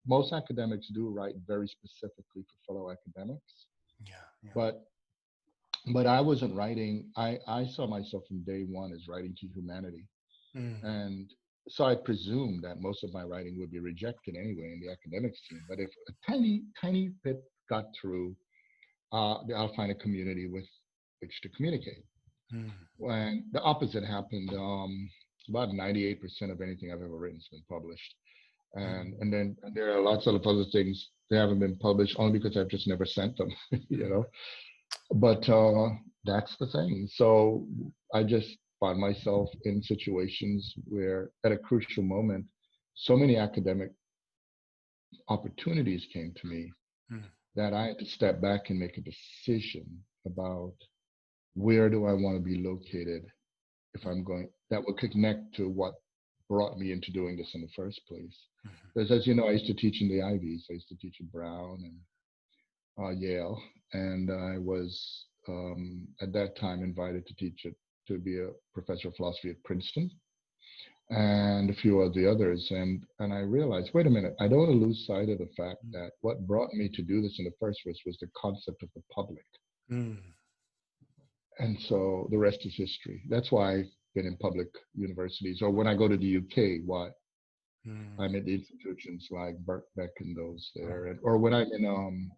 most academics do write very specifically for fellow academics, Yeah. but I wasn't writing. I saw myself from day one as writing to humanity, and so I presumed that most of my writing would be rejected anyway in the academic scene. But if a tiny bit got through, I'll find a community with which to communicate. When the opposite happened, about 98% of anything I've ever written has been published. And then there are lots of other things that haven't been published only because I've just never sent them, you know. But that's the thing. So I just found myself in situations where at a crucial moment, so many academic opportunities came to me that I had to step back and make a decision about where do I want to be located if I'm going, that would connect to what brought me into doing this in the first place. Because as you know, I used to teach in the Ivies. I used to teach at Brown and Yale. And I was at that time invited to to be a professor of philosophy at Princeton and a few of the others. And I realized, wait a minute, I don't want to lose sight of the fact that what brought me to do this in the first place was the concept of the public. And so the rest is history. That's why I've been in public universities. Or when I go to the UK, why I'm at institutions like Birkbeck and those there. Or when I'm in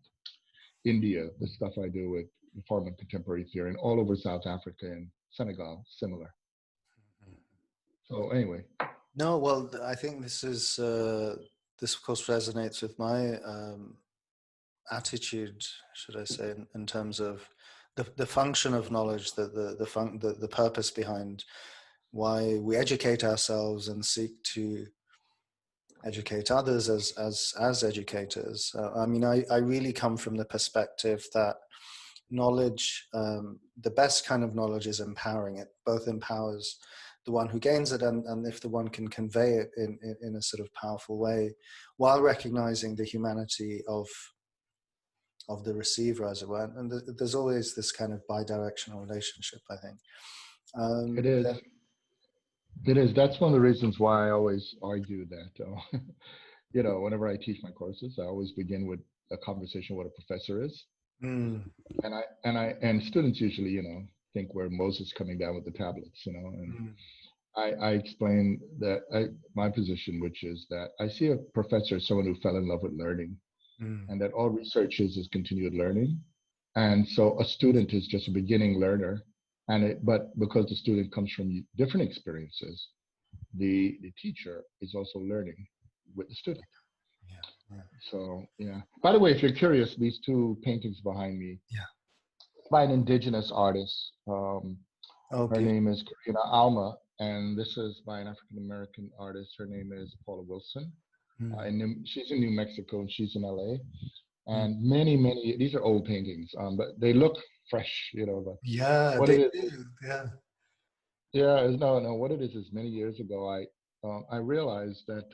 India, the stuff I do with form of contemporary theory, and all over South Africa and Senegal, similar. So anyway. No, well, I think this of course resonates with my attitude, should I say, in terms of the function of knowledge, the purpose behind why we educate ourselves and seek to educate others as educators. I mean, I really come from the perspective that knowledge, the best kind of knowledge is empowering. It both empowers the one who gains it, and if the one can convey it in a sort of powerful way, while recognizing the humanity of the receiver, as it were. And there's always this kind of bi-directional relationship, I think. It is. It is. That's one of the reasons why I always argue that, you know, whenever I teach my courses, I always begin with a conversation what a professor is. And students usually, you know, think we're Moses coming down with the tablets, you know, and I explain that my position, which is that I see a professor as someone who fell in love with learning, and that all research is continued learning. And so a student is just a beginning learner. But because the student comes from different experiences, the teacher is also learning with the student. So, yeah. By the way, if you're curious, these two paintings behind me, by an indigenous artist. Her name is Karina Alma, and this is by an African-American artist. Her name is Paula Wilson. And she's in New Mexico and she's in LA. And many, these are old paintings, but they look fresh, you know. But yeah, what they it do. is, Yeah. Yeah, no. What it is many years ago, I realized that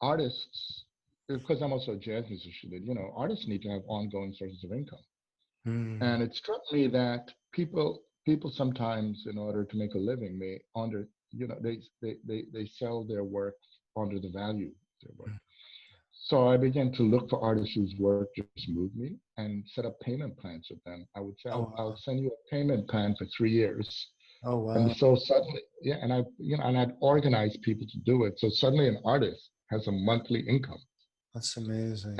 artists, because I'm also a jazz musician, you know, artists need to have ongoing sources of income. And it struck me that people sometimes, in order to make a living, they sell their work under the value of their work. So I began to look for artists whose work just moved me and set up payment plans with them. I would say, I'll send you a payment plan for 3 years. Oh, wow. And so suddenly, and I'd organize people to do it. So suddenly an artist has a monthly income. That's amazing.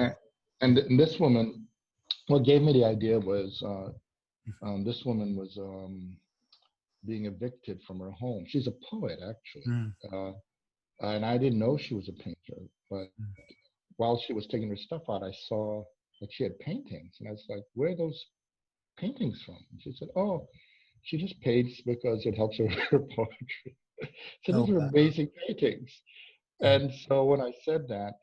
And this woman, what gave me the idea was this woman was being evicted from her home. She's a poet, actually. And I didn't know she was a painter, but while she was taking her stuff out, I saw that she had paintings. And I was like, where are those paintings from? And she said, oh, she just paints because it helps her with her poetry. So these are amazing paintings. And so when I said that,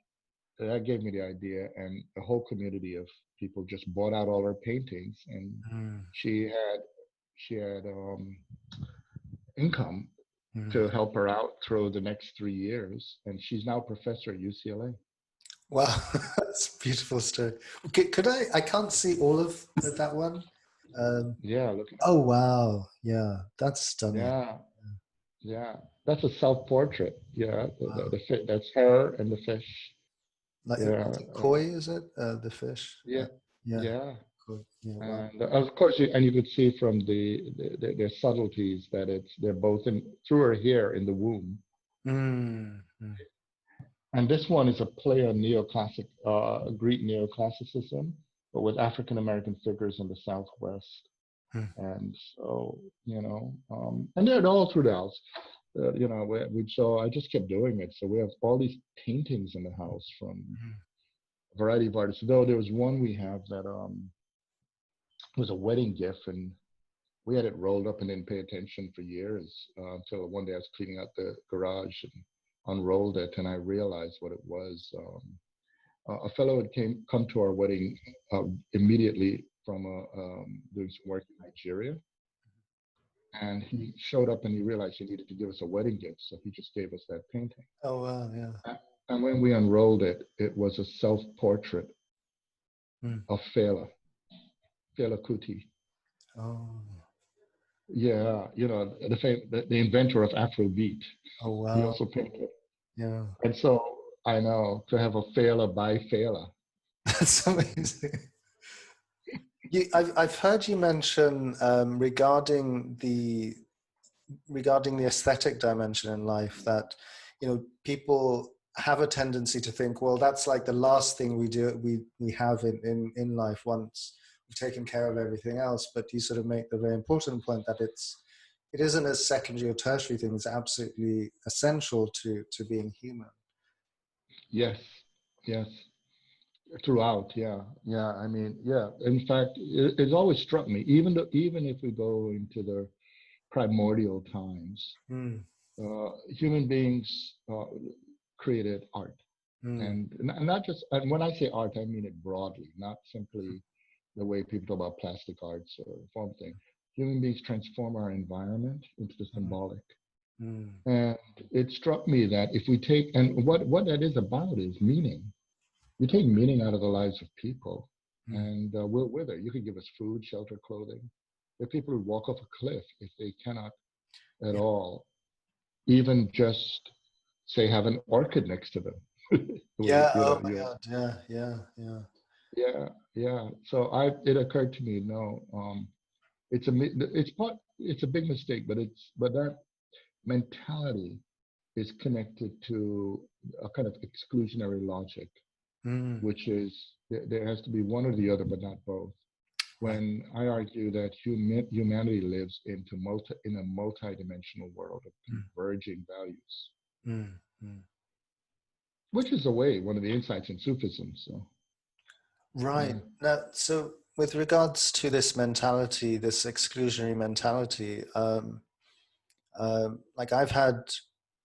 that gave me the idea, and the whole community of people just bought out all her paintings, and she had income to help her out through the next 3 years, and she's now a professor at UCLA. Wow, that's a beautiful story. Could I can't see all of that one. Yeah, look. Oh wow, yeah, that's stunning. Yeah. That's a self-portrait. Yeah, Wow. that's her and the fish. Like, Yeah, is it koi, is it? The fish? yeah, Yeah. yeah. Koi. Yeah, wow. And of course, you could see from the subtleties that they're both in through her hair in the womb. Mm, mm, And this one is a play on neoclassic, Greek neoclassicism, but with African American figures in the Southwest. mm, And so, and they're all through the house. So I just kept doing it. So we have all these paintings in the house from mm. a variety of artists. Though there was one we have that was a wedding gift, and we had it rolled up and didn't pay attention for years until one day I was cleaning out the garage and unrolled it, and I realized what it was. A fellow had come to our wedding immediately from doing some work in Nigeria, and he showed up and he realized he needed to give us a wedding gift, so he just gave us that painting. Oh, wow, yeah. And when we unrolled it, it was a self-portrait Mm. of Fela Kuti. Oh, Yeah, the inventor of Afrobeat. oh, He wow. also painted. Yeah. And so I know to have a Fela by Fela. That's amazing. I've heard you mention regarding the aesthetic dimension in life that people have a tendency to think, well, that's like the last thing we have in life once we've taken care of everything else. But you sort of make the very important point that it isn't a secondary or tertiary thing. It's absolutely essential to being human. Yes, yes, throughout. Yeah, yeah. I mean, yeah. In fact, it's always struck me, even if we go into the primordial times, Mm, human beings created art, mm, and not just. And when I say art, I mean it broadly, not simply the way people talk about plastic arts or form thing. Human beings transform our environment into the mm, symbolic. mm, And it struck me that if we take, and what that is about is meaning. You take meaning out of the lives of people, mm. and we'll wither. You can give us food, shelter, clothing. There are people who walk off a cliff if they cannot at Yeah. all, even just say have an orchid next to them. Yeah. Oh my God. Yeah. Yeah. Yeah. Yeah, yeah. So it occurred to me, no, it's a big mistake, but that mentality is connected to a kind of exclusionary logic, Mm, which is there has to be one or the other, but not both. right. When I argue that humanity lives in a multi-dimensional world of Mm, converging values, mm, mm. which is one of the insights in Sufism. So Right. yeah, Now, so with regards to this mentality, this exclusionary mentality, like I've had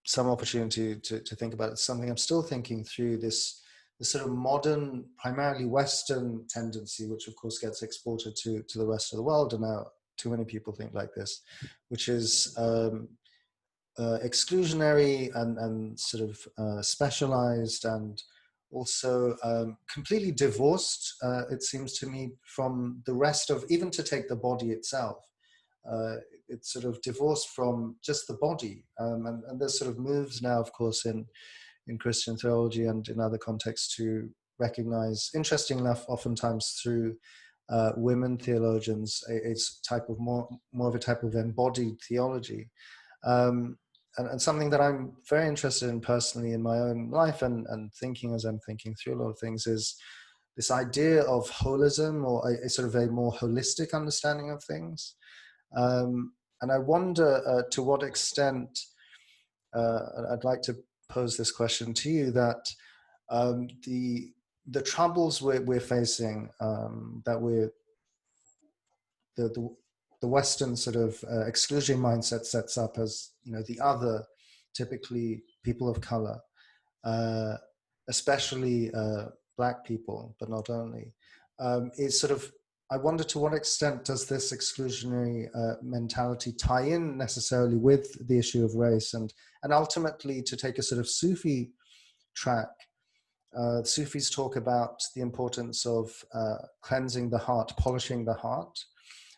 some opportunity to think about it. It's something I'm still thinking through, this sort of modern, primarily Western tendency, which of course gets exported to the rest of the world, and now too many people think like this, which is exclusionary and sort of specialized, and also completely divorced, it seems to me, from the rest of, even to take the body itself. Uh, it's sort of divorced from just the body. And there's sort of moves now, of course, in Christian theology and in other contexts to recognize, interesting enough, oftentimes through women theologians, a type of more of a type of embodied theology. Um, and something that I'm very interested in personally in my own life and thinking as I'm thinking through a lot of things is this idea of holism, or a sort of a more holistic understanding of things. And I wonder to what extent, I'd like to pose this question to you, that the troubles we're facing, that we're the the Western sort of exclusionary mindset sets up as, the other, typically people of color, uh, especially Black people, but not only, is sort of, I wonder to what extent does this exclusionary mentality tie in necessarily with the issue of race, and ultimately, to take a sort of Sufi track. Sufis talk about the importance of cleansing the heart, polishing the heart.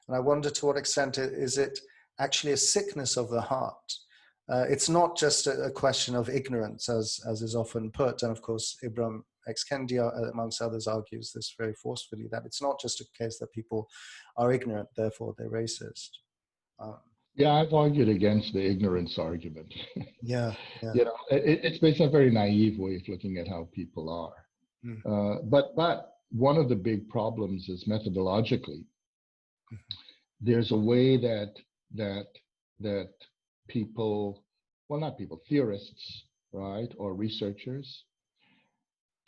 And I wonder to what extent is it actually a sickness of the heart, It's not just a question of ignorance, as is often put, and of course Ibram X. Kendi, amongst others, argues this very forcefully, that it's not just a case that people are ignorant, therefore they're racist. Yeah, I've argued against the ignorance argument. Yeah, yeah. You know, it's based on a very naive way of looking at how people are. But one of the big problems is methodologically. There's a way that people, well, not people, theorists, right, or researchers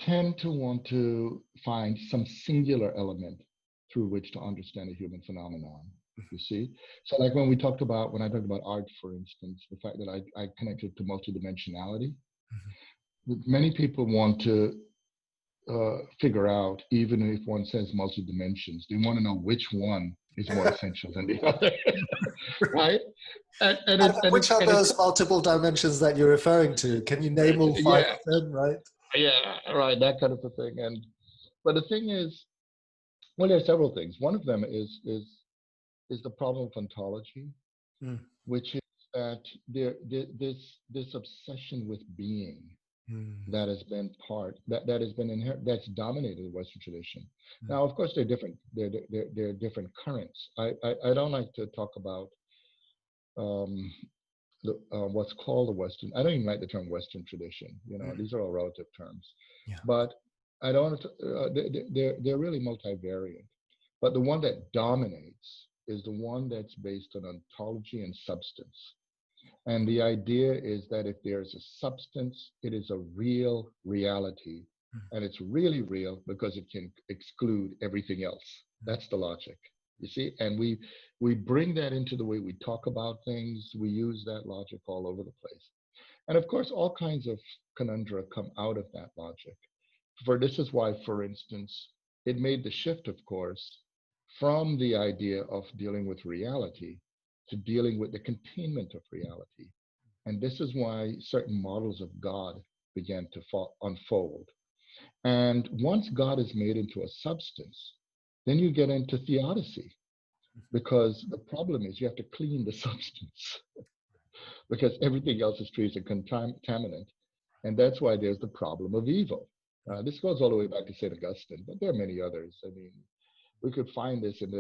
tend to want to find some singular element through which to understand a human phenomenon. You see, so like when I talked about art, for instance, the fact that I connected to multidimensionality. Many people want to figure out, even if one says multi-dimensions, they want to know which one is more essential than the other, right? And which are those multiple dimensions that you're referring to? Can you name all five of them, right? Yeah, right, that kind of a thing. But the thing is, well, there are several things. One of them is the problem of ontology, which is that this obsession with being that has been that's dominated the Western tradition. Now, of course, there are different currents. I don't like to talk about what's called the Western. I don't even like the term Western tradition. You know, these are all relative terms. Yeah. But I don't. They're really multivariate. But the one that dominates is the one that's based on ontology and substance. And the idea is that if there's a substance, it is a real reality. And it's really real because it can exclude everything else. That's the logic, you see? And we bring that into the way we talk about things. We use that logic all over the place. And of course, all kinds of conundra come out of that logic. This is why, for instance, it made the shift, of course, from the idea of dealing with reality to dealing with the containment of reality. And this is why certain models of God began to unfold. And once God is made into a substance, then you get into theodicy, because the problem is you have to clean the substance because everything else is treated as a contaminant. And that's why there's the problem of evil. This goes all the way back to St. Augustine, but there are many others. I mean, we could find this in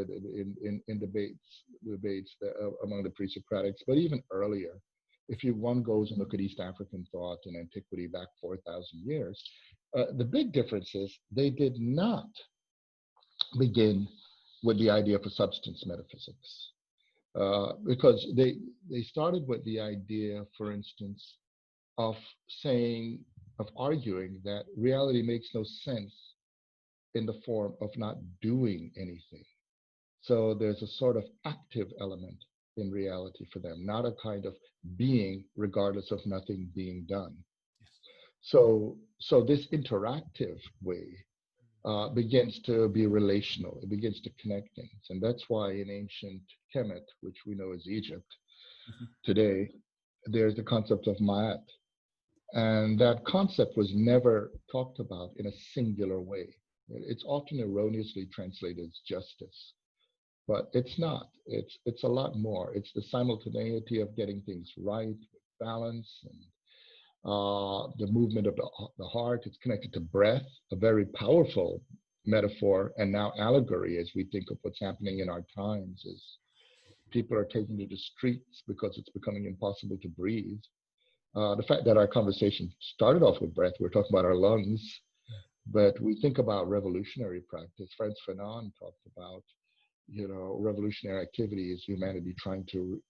debates among the pre-Socratics, but even earlier. If one goes and look at East African thought and antiquity back 4,000 years, the big difference is they did not begin with the idea for substance metaphysics, because they started with the idea, for instance, of arguing that reality makes no sense in the form of not doing anything. So there's a sort of active element in reality for them, not a kind of being regardless of nothing being done. So this interactive way begins to be relational. It begins to connect things. And that's why in ancient Kemet, which we know as Egypt today, there's the concept of ma'at. And that concept was never talked about in a singular way. It's often erroneously translated as justice, but it's not. It's a lot more. It's the simultaneity of getting things right, balance, and the movement of the heart. It's connected to breath, a very powerful metaphor and now allegory as we think of what's happening in our times. As people are taking to the streets because it's becoming impossible to breathe. The fact that our conversation started off with breath, we're talking about our lungs, but we think about revolutionary practice. Frantz Fanon talked about, revolutionary activity is humanity trying to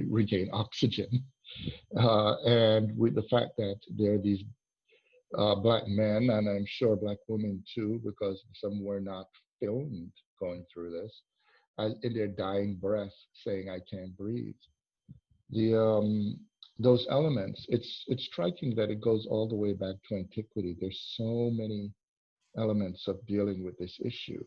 regain oxygen. And with the fact that there are these Black men, and I'm sure Black women too, because some were not filmed going through this, in their dying breath saying, I can't breathe. Those elements, it's striking that it goes all the way back to antiquity. There's so many elements of dealing with this issue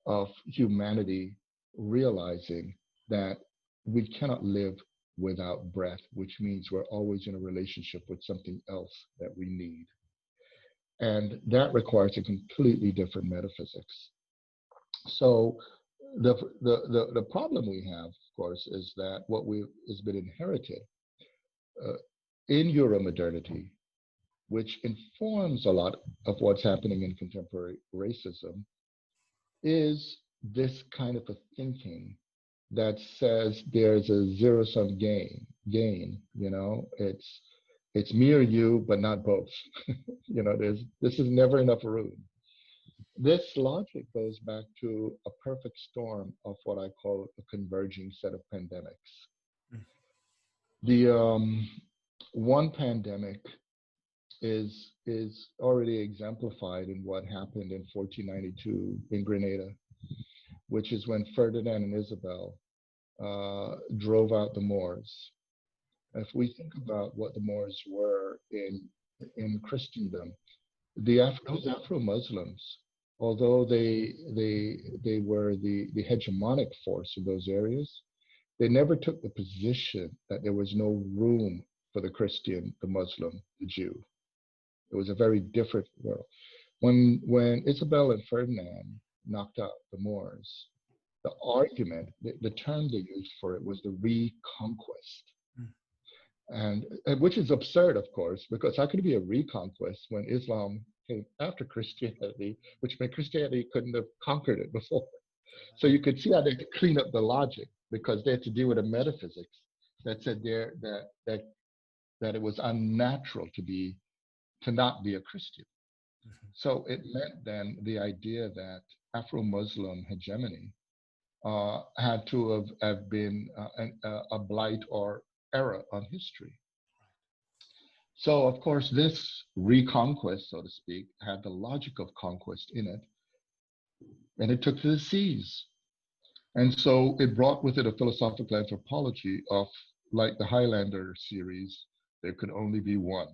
of humanity realizing that we cannot live without breath, which means we're always in a relationship with something else that we need. And that requires a completely different metaphysics. So the problem we have, of course, is that what has been inherited in Euromodernity, which informs a lot of what's happening in contemporary racism, is this kind of a thinking that says there's a zero-sum gain, you know, it's me or you, but not both. You know, this is never enough room. This logic goes back to a perfect storm of what I call a converging set of pandemics. The one pandemic is already exemplified in what happened in 1492 in Grenada, which is when Ferdinand and Isabel drove out the Moors. If we think about what the Moors were in Christendom, those Afro-Muslims, although they were the hegemonic force in those areas, they never took the position that there was no room for the Christian, the Muslim, the Jew. It was a very different world. When Isabel and Ferdinand knocked out the Moors, the argument, the term they used for it was the reconquest. And which is absurd, of course, because how could it be a reconquest when Islam came after Christianity, which meant Christianity couldn't have conquered it before. So you could see how they could clean up the logic, because they had to deal with a metaphysics that said that it was unnatural to not be a Christian. So it meant then the idea that Afro-Muslim hegemony had to have been a blight or error on history. So of course this reconquest, so to speak, had the logic of conquest in it, and it took to the seas. And so it brought with it a philosophical anthropology of, like the Highlander series, there could only be one.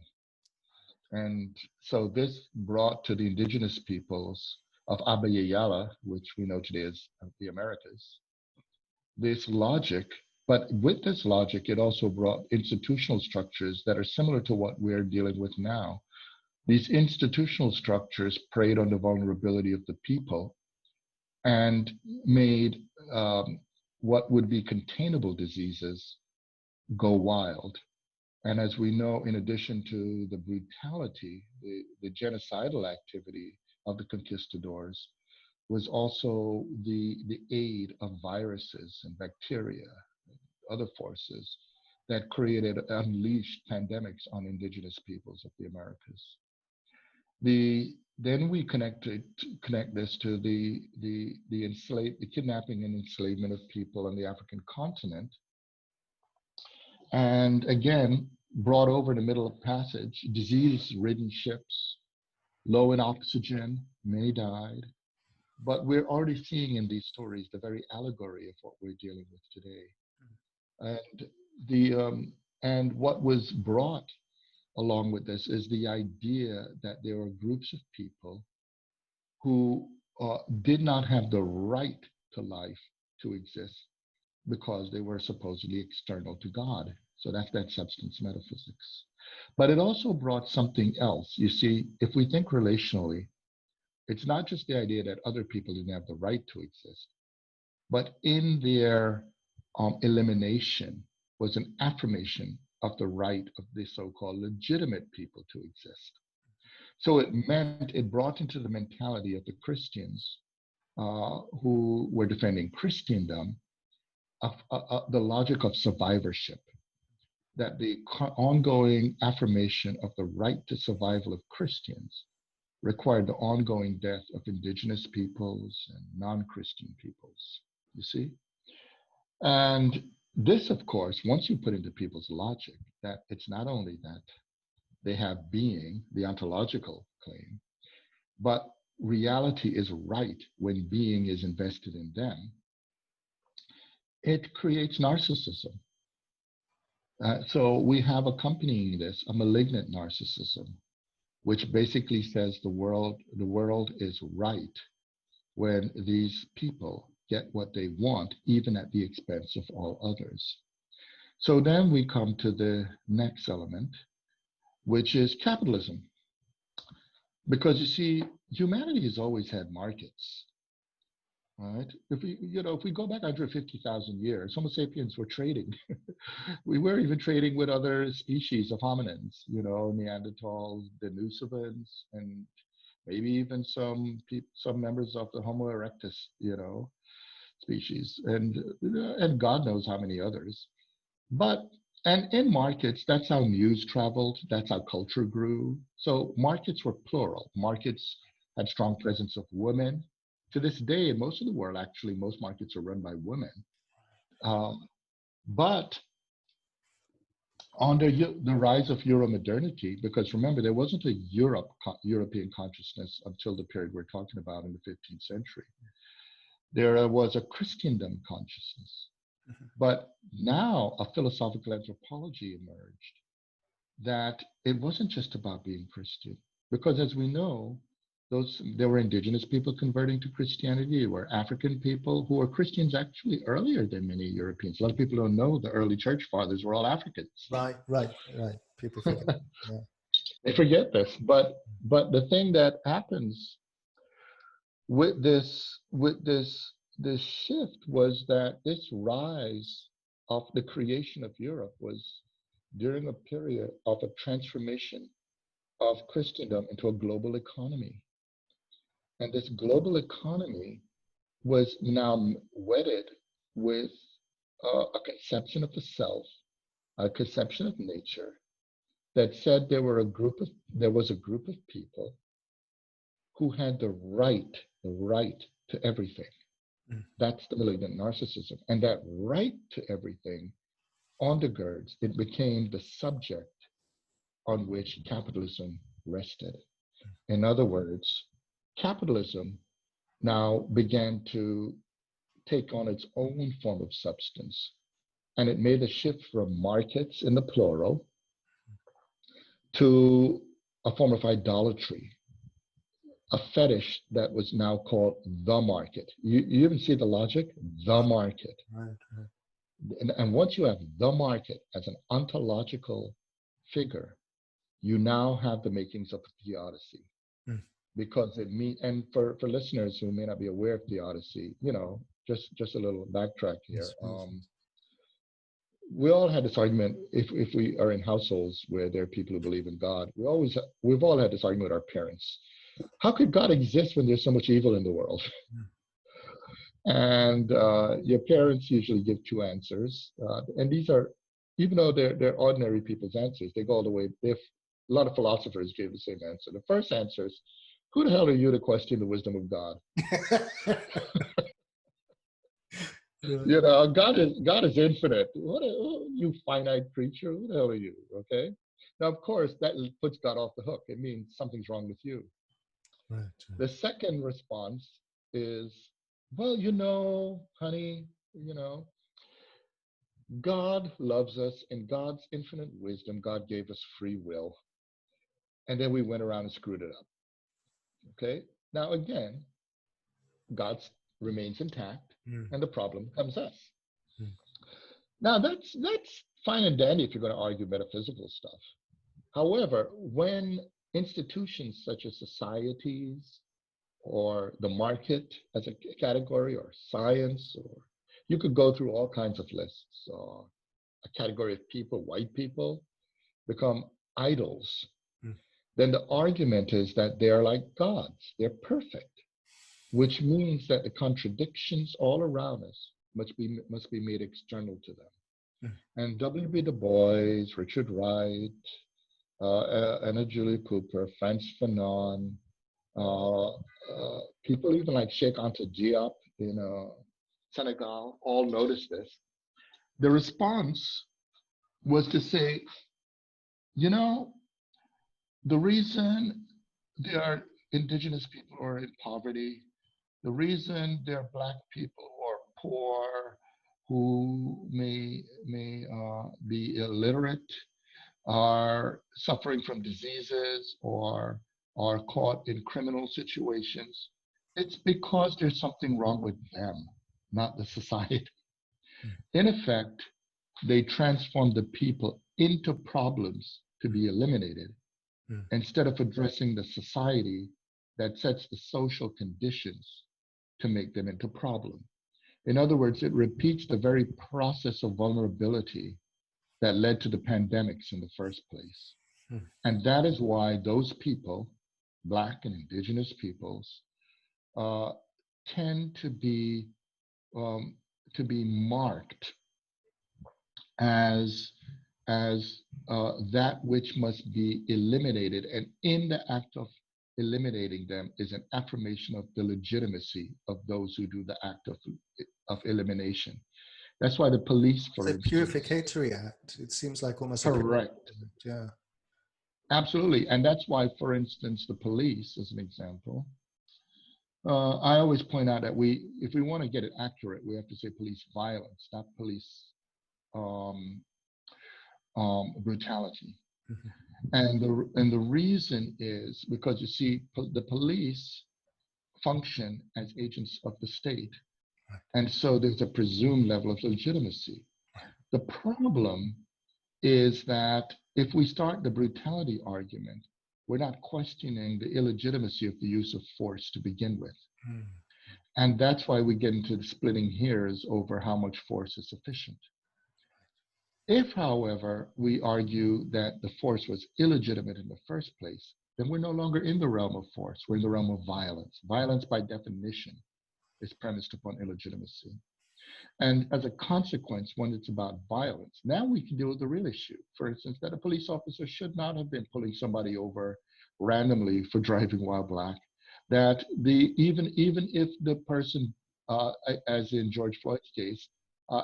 And so this brought to the indigenous peoples of Abayala, which we know today as the Americas, this logic. But with this logic, it also brought institutional structures that are similar to what we're dealing with now. These institutional structures preyed on the vulnerability of the people and made what would be containable diseases go wild. And as we know, in addition to the brutality, the genocidal activity of the conquistadors was also the aid of viruses and bacteria, other forces that unleashed pandemics on indigenous peoples of the Americas. Then we connect this to the kidnapping and enslavement of people on the African continent, and again brought over in the middle of passage, disease-ridden ships, low in oxygen, many died. But we're already seeing in these stories the very allegory of what we're dealing with today. And what was brought along with this is the idea that there were groups of people who did not have the right to life to exist because they were supposedly external to God. So that's that substance metaphysics. But it also brought something else. You see, if we think relationally, it's not just the idea that other people didn't have the right to exist, but in their elimination was an affirmation of the right of the so-called legitimate people to exist. So it brought into the mentality of the Christians who were defending Christendom the logic of survivorship, that the ongoing affirmation of the right to survival of Christians required the ongoing death of indigenous peoples and non-Christian peoples, you see? And this, of course, once you put into people's logic that it's not only that they have being, the ontological claim, but reality is right when being is invested in them, it creates narcissism. So we have accompanying this a malignant narcissism, which basically says the world is right when these people get what they want, even at the expense of all others. So then we come to the next element, which is capitalism. Because you see, humanity has always had markets. right? If we go back 150,000 years, Homo sapiens were trading. We were even trading with other species of hominins, Neanderthals, Denisovans, and maybe even some members of the Homo erectus, species, and God knows how many others. But and in markets, that's how news traveled, that's how culture grew. So markets were plural. Markets had strong presence of women. To this day, in most of the world, actually, most markets are run by women. But under the rise of Euromodernity, because remember, there wasn't a European consciousness until the period we're talking about in the 15th century. There was a Christendom consciousness. Mm-hmm. But now a philosophical anthropology emerged that it wasn't just about being Christian, because as we know, there were indigenous people converting to Christianity. There were African people who were Christians actually earlier than many Europeans. A lot of people don't know the early church fathers were all Africans. Right. People forget. Yeah. They forget this, but the thing that happens with this shift was that this rise of the creation of Europe was during a period of a transformation of Christendom into a global economy. And this global economy was now wedded with a conception of the self, a conception of nature that said there was a group of people who had the right to everything. Mm. That's the malignant narcissism. And that right to everything undergirds, it became the subject on which capitalism rested. In other words, capitalism now began to take on its own form of substance. And it made a shift from markets in the plural to a form of idolatry, a fetish that was now called the market. You even see the logic? The market. Right. And once you have the market as an ontological figure, you now have the makings of theodicy. Mm. Because it means, and for listeners who may not be aware of theodicy, just a little backtrack here. We all had this argument, if we are in households where there are people who believe in God, we've all had this argument with our parents. How could God exist when there's so much evil in the world? And your parents usually give two answers. And these are, even though they're ordinary people's answers, they go all the way. A lot of philosophers gave the same answer. The first answer is, who the hell are you to question the wisdom of God? God is infinite. What you finite creature? Who the hell are you? Okay. Now, of course, that puts God off the hook. It means something's wrong with you. Right. The second response is, well, honey, God loves us. In God's infinite wisdom, God gave us free will. And then we went around and screwed it up. Okay. Now, again, God remains intact, and the problem becomes us. Now, that's fine and dandy if you're going to argue metaphysical stuff. However, when institutions such as societies or the market as a category, or science, or you could go through all kinds of lists, or a category of people, white people, become idols, then the argument is that they're like gods, they're perfect, which means that the contradictions all around us must be made external to them. And W.B. Du Bois, Richard Wright, Anna Julie Cooper, Frantz Fanon, people even like Sheikh Anta Diop in Senegal, all noticed this. The response was to say, the reason there are indigenous people who are in poverty, the reason there are Black people who are poor, who may be illiterate, are suffering from diseases, or are caught in criminal situations, it's because there's something wrong with them, not the society. In effect, they transform the people into problems to be eliminated, instead of addressing the society that sets the social conditions to make them into problem. In other words, it repeats the very process of vulnerability that led to the pandemics in the first place. And that is why those people, Black and indigenous peoples, tend to be marked as that which must be eliminated. And in the act of eliminating them is an affirmation of the legitimacy of those who do the act of elimination. That's why the police, for instance, it's a purificatory act. It seems like almost correct. Yeah. Absolutely. And that's why, for instance, the police, as an example, I always point out that if we want to get it accurate, we have to say police violence, not police brutality. And the reason is because, you see, the police function as agents of the state. And so there's a presumed level of legitimacy. The problem is that if we start the brutality argument, we're not questioning the illegitimacy of the use of force to begin with. And that's why we get into the splitting hairs over how much force is sufficient. If, however, we argue that the force was illegitimate in the first place, then we're no longer in the realm of force, we're in the realm of violence. Violence, by definition, is premised upon illegitimacy. And as a consequence, when it's about violence, now we can deal with the real issue. For instance, that a police officer should not have been pulling somebody over randomly for driving while Black. That even if the person, as in George Floyd's case,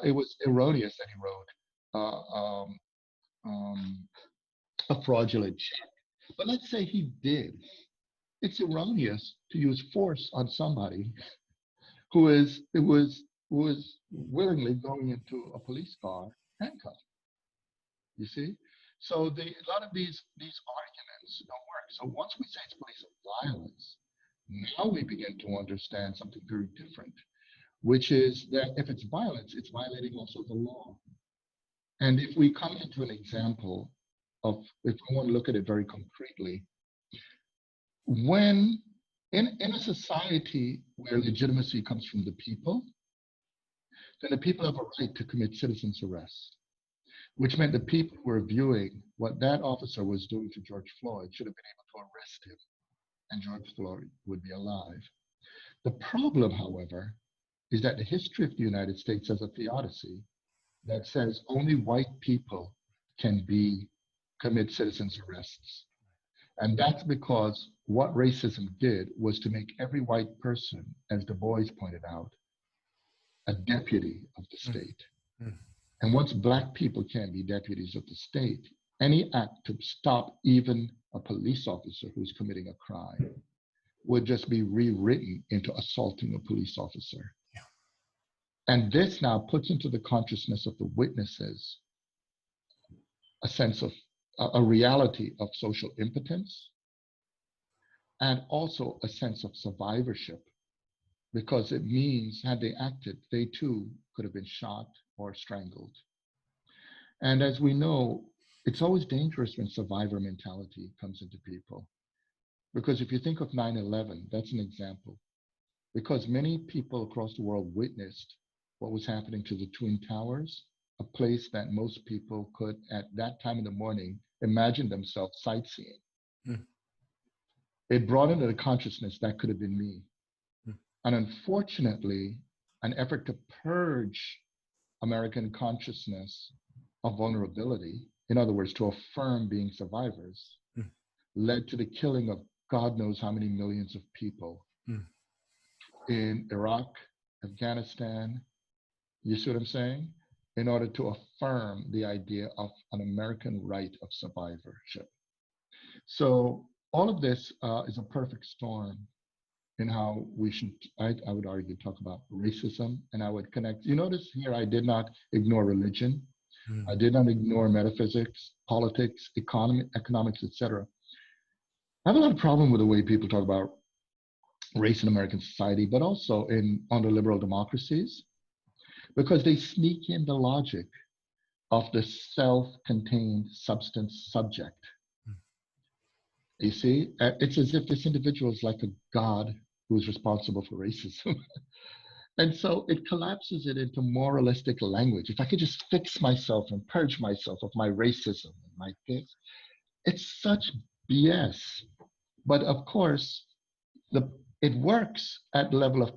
it was erroneous that he wrote a fraudulent check. But let's say he did. It's erroneous to use force on somebody who was willingly going into a police car handcuffed. You see? So a lot of these arguments don't work. So once we say it's police violence, now we begin to understand something very different, which is that if it's violence, it's violating also the law. And if we come into an example of, if we want to look at it very concretely, when in a society where legitimacy comes from the people, then the people have a right to commit citizen's arrest, which meant the people who were viewing what that officer was doing to George Floyd should have been able to arrest him, and George Floyd would be alive. The problem, however, is that the history of the United States has a theodicy that says only white people can commit citizen's arrests. And that's because what racism did was to make every white person, as Du Bois pointed out, a deputy of the state. And once Black people can't be deputies of the state, any act to stop even a police officer who's committing a crime would just be rewritten into assaulting a police officer. And this now puts into the consciousness of the witnesses a sense of a reality of social impotence, and also a sense of survivorship, because it means had they acted, they too could have been shot or strangled. And as we know, it's always dangerous when survivor mentality comes into people. Because if you think of 9/11, that's an example. Because many people across the world witnessed what was happening to the Twin Towers, a place that most people could, at that time in the morning, imagine themselves sightseeing. It brought into the consciousness that could have been me. And unfortunately, an effort to purge American consciousness of vulnerability, in other words, to affirm being survivors, led to the killing of God knows how many millions of people in Iraq, Afghanistan. You see what I'm saying? In order to affirm the idea of an American right of survivorship. So all of this is a perfect storm in how we should, I would argue, talk about racism, and I would connect. You notice here I did not ignore religion. I did not ignore metaphysics, politics, economics, etc. I have a lot of problem with the way people talk about race in American society, but also under liberal democracies, because they sneak in the logic of the self-contained substance subject. You see, it's as if this individual is like a god who's responsible for racism. And so it collapses it into moralistic language. If I could just fix myself and purge myself of my racism and my this, it's such BS. But of course, it works at the level of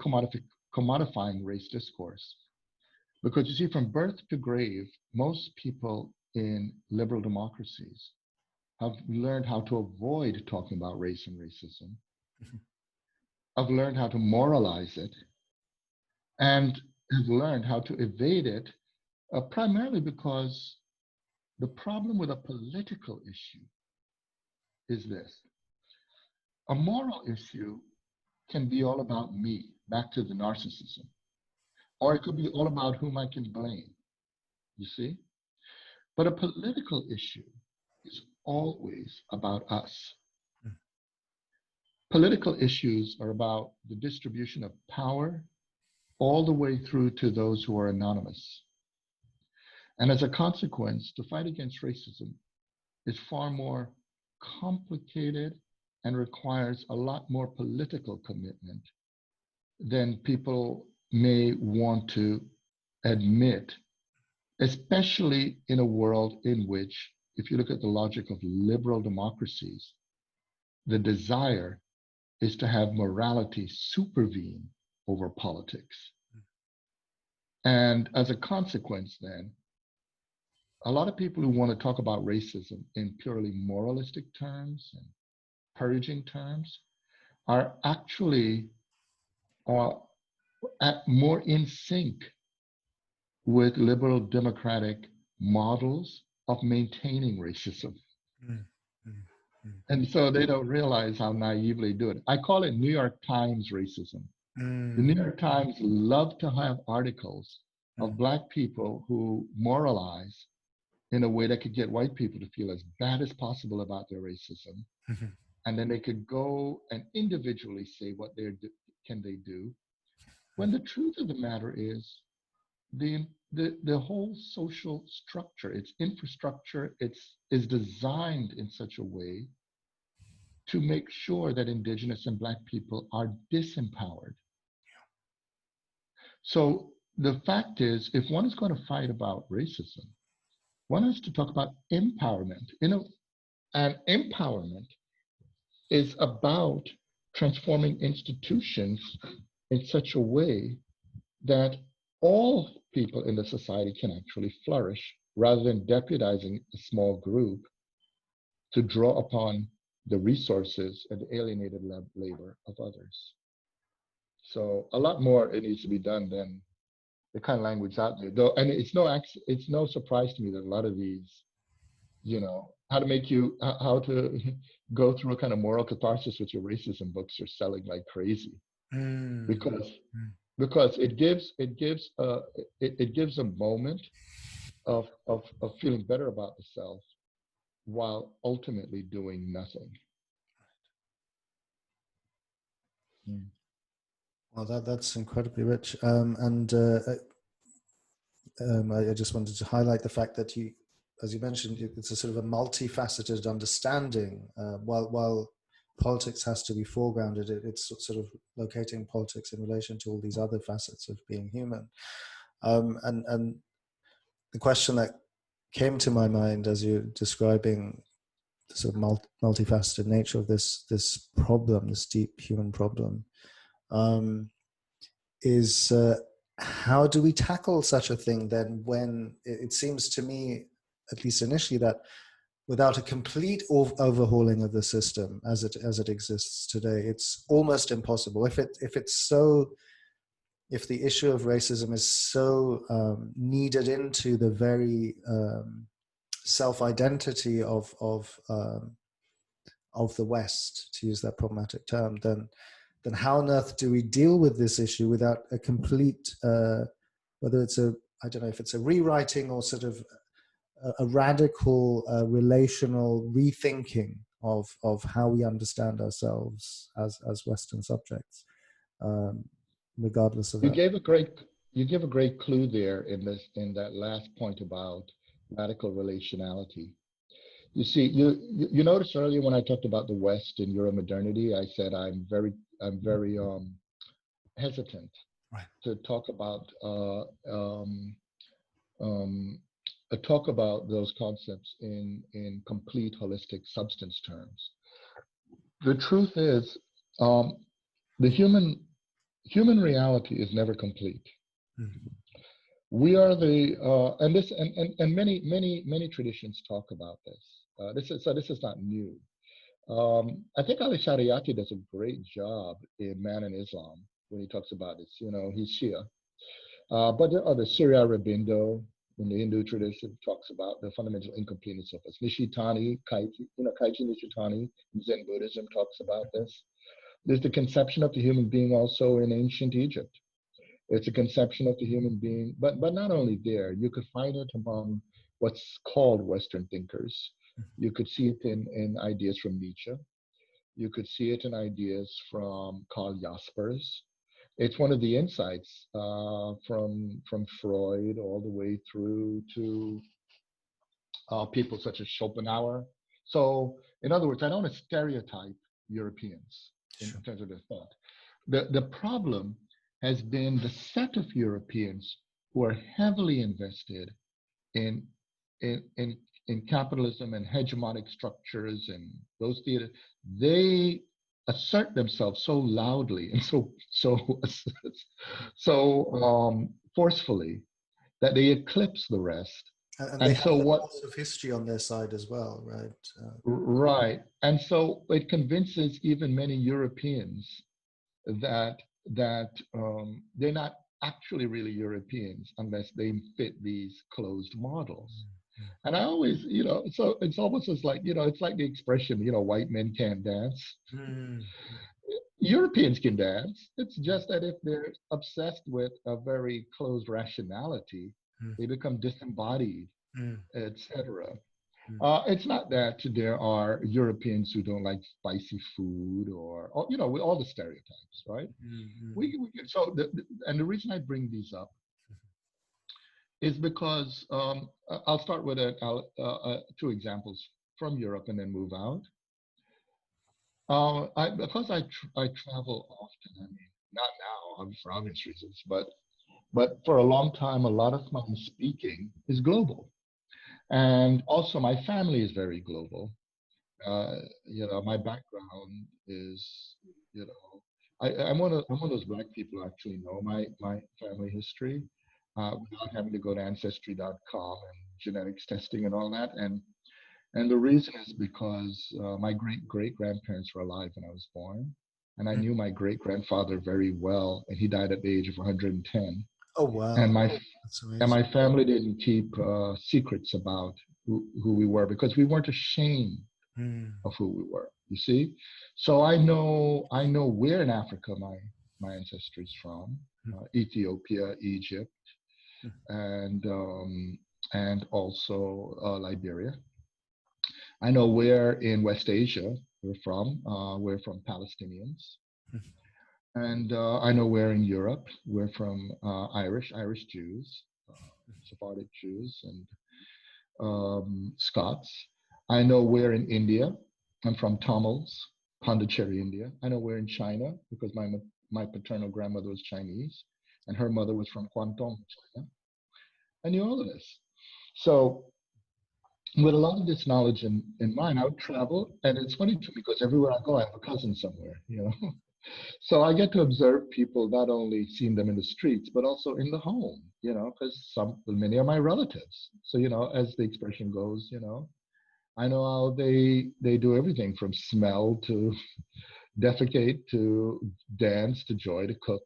commodifying race discourse. Because you see, from birth to grave, most people in liberal democracies have learned how to avoid talking about race and racism. Have learned how to moralize it, and have learned how to evade it, primarily because the problem with a political issue is this. A moral issue can be all about me, back to the narcissism, or it could be all about whom I can blame, you see? But a political issue is always about us. Political issues are about the distribution of power all the way through to those who are anonymous. And as a consequence, the fight against racism is far more complicated and requires a lot more political commitment than people may want to admit, especially in a world in which, if you look at the logic of liberal democracies, the desire is to have morality supervene over politics. And as a consequence, then, a lot of people who want to talk about racism in purely moralistic terms and purging terms are actually more in sync with liberal democratic models of maintaining racism. And so they don't realize how naively do it. I call it New York Times racism. The New York Times love to have articles of Black people who moralize in a way that could get white people to feel as bad as possible about their racism. And then they could go and individually say what can they do. When the truth of the matter is, the whole social structure, its infrastructure, is designed in such a way to make sure that Indigenous and Black people are disempowered. So the fact is, if one is going to fight about racism, one has to talk about empowerment. And empowerment is about transforming institutions in such a way that all people in the society can actually flourish, rather than deputizing a small group to draw upon the resources and the alienated labor of others. So a lot more it needs to be done than the kind of language out there. Though, and it's no surprise to me that a lot of these, how to go through a kind of moral catharsis with your racism books are selling like crazy, because it gives a moment of feeling better about the self while ultimately doing nothing. Well, that's incredibly rich, I just wanted to highlight the fact that you, as you mentioned, it's a sort of a multifaceted understanding. While politics has to be foregrounded, it's sort of locating politics in relation to all these other facets of being human. And the question that came to my mind as you're describing the sort of multifaceted nature of this problem, this deep human problem, is how do we tackle such a thing then, when it seems to me, at least initially, that without a complete overhauling of the system as it exists today, it's almost impossible. If the issue of racism is so kneaded into the very self-identity of the West, to use that problematic term, then how on earth do we deal with this issue without a complete, whether it's I don't know if it's a rewriting or sort of a radical relational rethinking of how we understand ourselves as Western subjects, regardless of you gave a great clue there in that last point about radical relationality. You see, you noticed earlier when I talked about the West and Euromodernity, I said I'm very hesitant Right. to um, talk about those concepts in complete holistic substance terms. The truth is, um, the human reality is never complete. Mm. We are the and this and many traditions talk about this. This is not new. I think Ali Shariati does a great job in Man and Islam when he talks about this. You know, he's Shia, but there are the Surya Aurobindo in the Hindu tradition talks about the fundamental incompleteness of us. Nishitani, Kaiji, Kaiji Nishitani in Zen Buddhism talks about this. There's the conception of the human being also in ancient Egypt. It's a conception of the human being, but not only there. You could find it among what's called Western thinkers. You could see it in ideas from Nietzsche. You could see it in ideas from Karl Jaspers. It's one of the insights from Freud all the way through to people such as Schopenhauer. So, in other words, I don't want to stereotype Europeans in Sure. terms of their thought. The problem has been the set of Europeans who are heavily invested in in in, in capitalism and hegemonic structures and those theater. They assert themselves so loudly and so forcefully that they eclipse the rest. And they And have so the what force of history on their side as well, right? Right. And so it convinces even many Europeans that they're not actually really Europeans unless they fit these closed models. And I always, so it's almost as like, it's like the expression, white men can't dance. Mm. Europeans can dance. It's just that if they're obsessed with a very closed rationality, Mm. they become disembodied, Mm. etc. Mm. It's not that there are Europeans who don't like spicy food or with all the stereotypes, right? Mm. And the reason I bring these up is because I'll start with two examples from Europe and then move out. Because I travel often. I mean, not now for obvious reasons, but for a long time, a lot of my speaking is global, and also my family is very global. My background is, I'm one of those black people who actually know my family history without having to go to ancestry.com and genetics testing and all that. And the reason is because my great grandparents were alive when I was born, and I Mm. knew my great grandfather very well, and he died at the age of 110. Oh, wow. And my That's and amazing. my family didn't keep secrets about who we were because we weren't ashamed Mm. of who we were. You see, so I know where in Africa my ancestry is from: Mm. Ethiopia, Egypt, Mm. and also Liberia. I know where in West Asia we're from. We're from Palestinians, Mm. and I know where in Europe we're from Irish Jews, Sephardic Jews, and Scots. I know where in India. I'm from Tamils, Pondicherry, India. I know where in China because my paternal grandmother was Chinese, and her mother was from Guangdong, China. I knew all of this. So with a lot of this knowledge in mind, I would travel, and it's funny to me because everywhere I go, I have a cousin somewhere. So I get to observe people, not only seeing them in the streets, but also in the home, because many are my relatives. So, as the expression goes, I know how they do everything from smell to defecate to dance to joy to cook,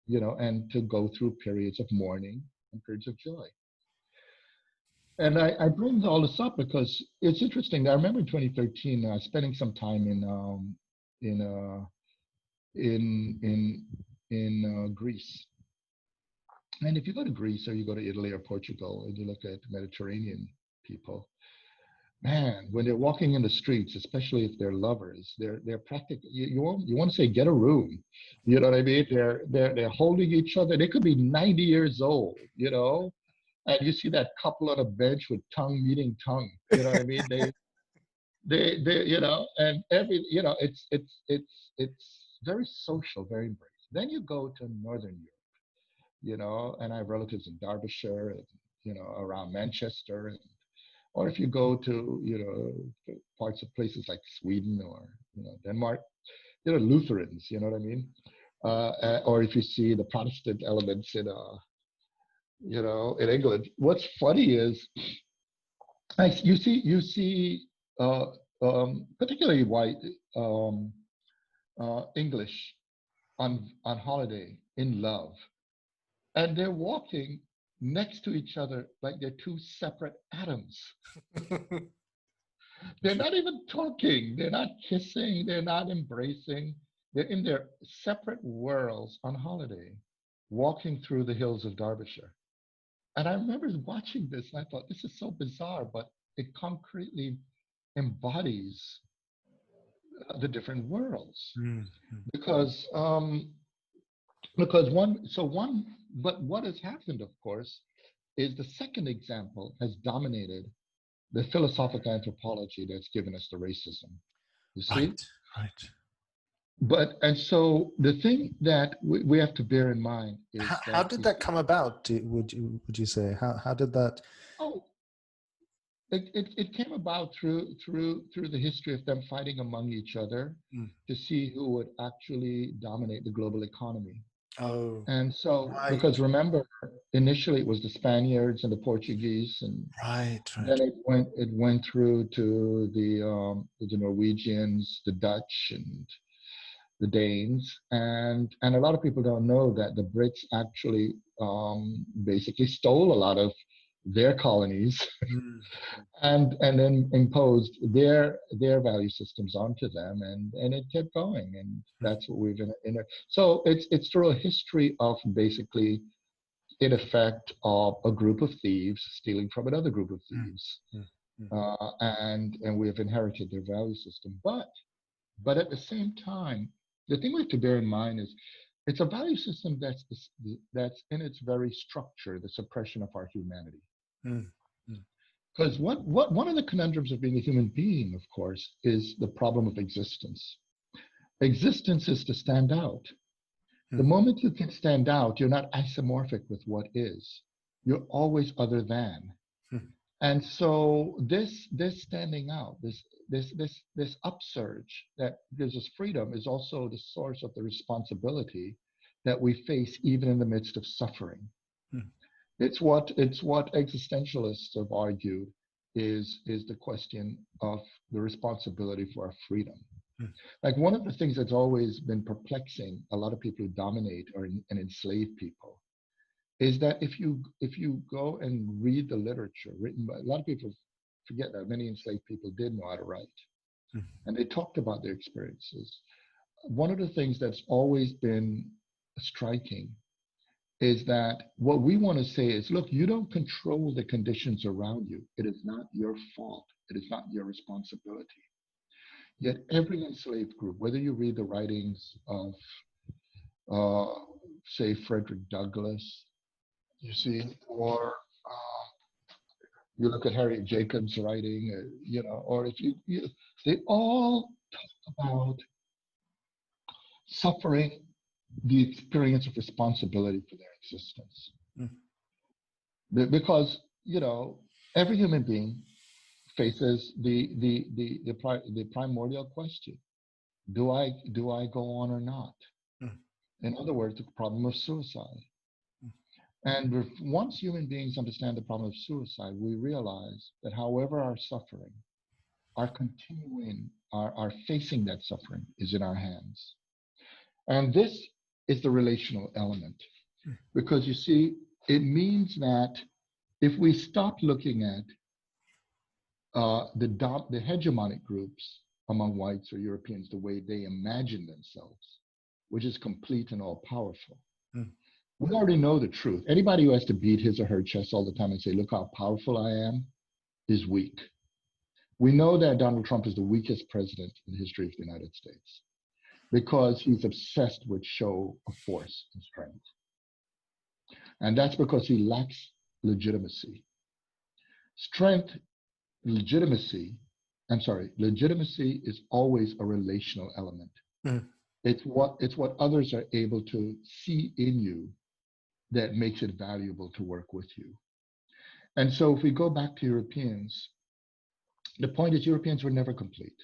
and to go through periods of mourning and periods of joy. And I bring all this up because it's interesting. I remember in 2013 spending some time in uh, in Greece. And if you go to Greece or you go to Italy or Portugal and you look at Mediterranean people, man, when they're walking in the streets, especially if they're lovers, they're practically you want to say get a room, you know what I mean? They're holding each other. They could be 90 years old, and you see that couple on a bench with tongue meeting tongue, you know what I mean? they, and it's very social, very embraced. Then you go to Northern Europe, and I have relatives in Derbyshire and, around Manchester, or if you go to, parts of places like Sweden or, Denmark, Lutherans, you know what I mean? Or if you see the Protestant elements in, in England. What's funny is, you see, particularly white English on holiday in love, and they're walking next to each other like they're two separate atoms. They're not even talking, they're not kissing, they're not embracing. They're in their separate worlds on holiday, walking through the hills of Derbyshire. And I remember watching this and I thought, this is so bizarre, but it concretely embodies the different worlds. Because but what has happened, of course, is the second example has dominated the philosophical anthropology that's given us the racism. You see? Right. And so the thing that we have to bear in mind is how did that come about? Would you say how did that? Oh, it came about through the history of them fighting among each other to see who would actually dominate the global economy. Oh, and so right. Because remember, initially it was the Spaniards and the Portuguese, and right. then it went through to the Norwegians, the Dutch, and the Danes, and a lot of people don't know that the Brits actually basically stole a lot of their colonies and then imposed their value systems onto them, and it kept going, and that's what we've in. So it's through a history of basically, in effect, of a group of thieves stealing from another group of thieves, and we have inherited their value system, but at the same time, the thing we have to bear in mind is it's a value system that's in its very structure, the suppression of our humanity. Because one of the conundrums of being a human being, of course, is the problem of existence. Existence is to stand out. The moment you can stand out, you're not isomorphic with what is. You're always other than. And so this standing out, this upsurge that gives us freedom is also the source of the responsibility that we face even in the midst of suffering. It's what existentialists have argued is the question of the responsibility for our freedom. Like, one of the things that's always been perplexing a lot of people who dominate and enslave people is that if you go and read the literature written by, a lot of people forget that many enslaved people did know how to write, and they talked about their experiences. One of the things that's always been striking is that what we want to say is, look, you don't control the conditions around you. It is not your fault. It is not your responsibility. Yet every enslaved group, whether you read the writings of, say, Frederick Douglass, you see, or you look at Harriet Jacobs' writing, or if you, they all talk about suffering, the experience of responsibility for their existence. Because, every human being faces the primordial question: do I go on or not? In other words, the problem of suicide. And once human beings understand the problem of suicide, we realize that however our suffering, our continuing, our facing that suffering is in our hands. And this is the relational element. Because you see, it means that if we stop looking at the hegemonic groups among whites or Europeans the way they imagine themselves, which is complete and all powerful, we already know the truth. Anybody who has to beat his or her chest all the time and say, look how powerful I am, is weak. We know that Donald Trump is the weakest president in the history of the United States because he's obsessed with show of force and strength. And that's because he lacks legitimacy. Strength, legitimacy I'm sorry, legitimacy is always a relational element. Mm. It's what others are able to see in you that makes it valuable to work with you. And so if we go back to Europeans, the point is Europeans were never complete.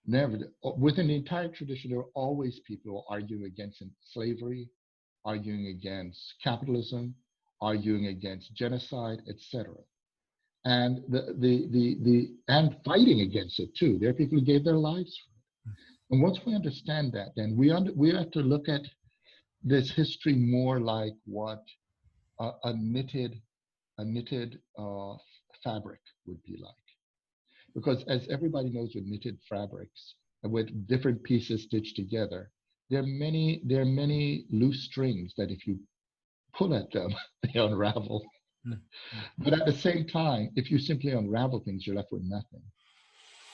Never. Within the entire tradition, there were always people arguing against slavery, arguing against capitalism, arguing against genocide, etc. And and fighting against it too. There are people who gave their lives for it. And once we understand that, then we have to look at this history more like what a knitted fabric would be like. Because as everybody knows with knitted fabrics, with different pieces stitched together, there are many loose strings that if you pull at them, they unravel. Mm. But at the same time, if you simply unravel things, you're left with nothing.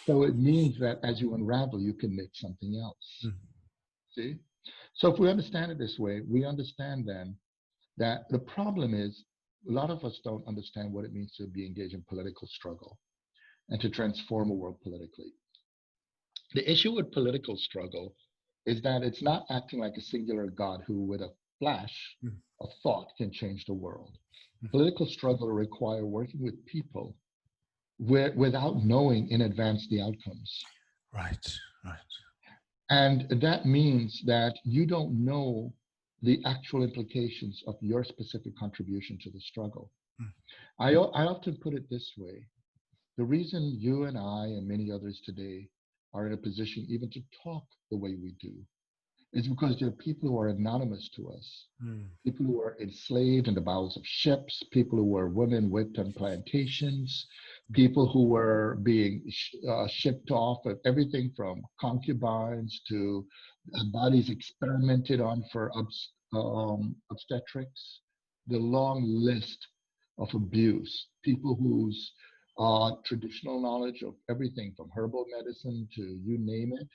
So it means that as you unravel, you can make something else. Mm. See? So if we understand it this way, we understand then that the problem is a lot of us don't understand what it means to be engaged in political struggle and to transform a world politically. The issue with political struggle is that it's not acting like a singular God who, with a flash Mm. of thought, can change the world. Mm. Political struggle requires working with people without knowing in advance the outcomes. Right, right. And that means that you don't know the actual implications of your specific contribution to the struggle. Mm. I often put it this way. The reason you and I and many others today are in a position even to talk the way we do is because there are people who are anonymous to us, Mm. people who were enslaved in the bowels of ships, people who were women whipped on plantations, people who were being shipped off of everything from concubines to bodies experimented on for obstetrics, the long list of abuse, people whose traditional knowledge of everything from herbal medicine to you name it,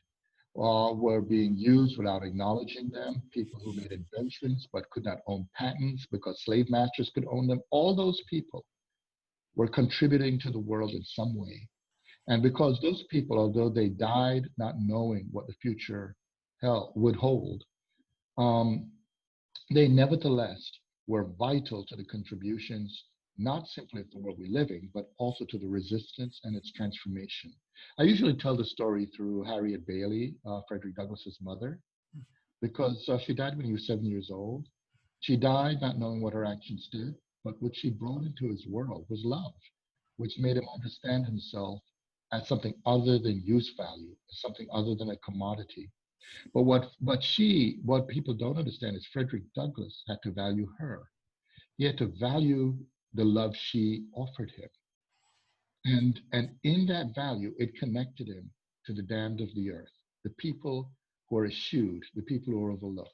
were being used without acknowledging them, people who made inventions but could not own patents because slave masters could own them. All those people were contributing to the world in some way. And because those people, although they died not knowing what the future would hold, um, they nevertheless were vital to the contributions, not simply of the world we live in, but also to the resistance and its transformation. I usually tell the story through Harriet Bailey, Frederick Douglass's mother, because she died when he was 7 years old. She died not knowing what her actions did, but what she brought into his world was love, which made him understand himself as something other than use value, as something other than a commodity. But what people don't understand is Frederick Douglass had to value her. He had to value the love she offered him. And in that value, it connected him to the damned of the earth, the people who are eschewed, the people who are overlooked.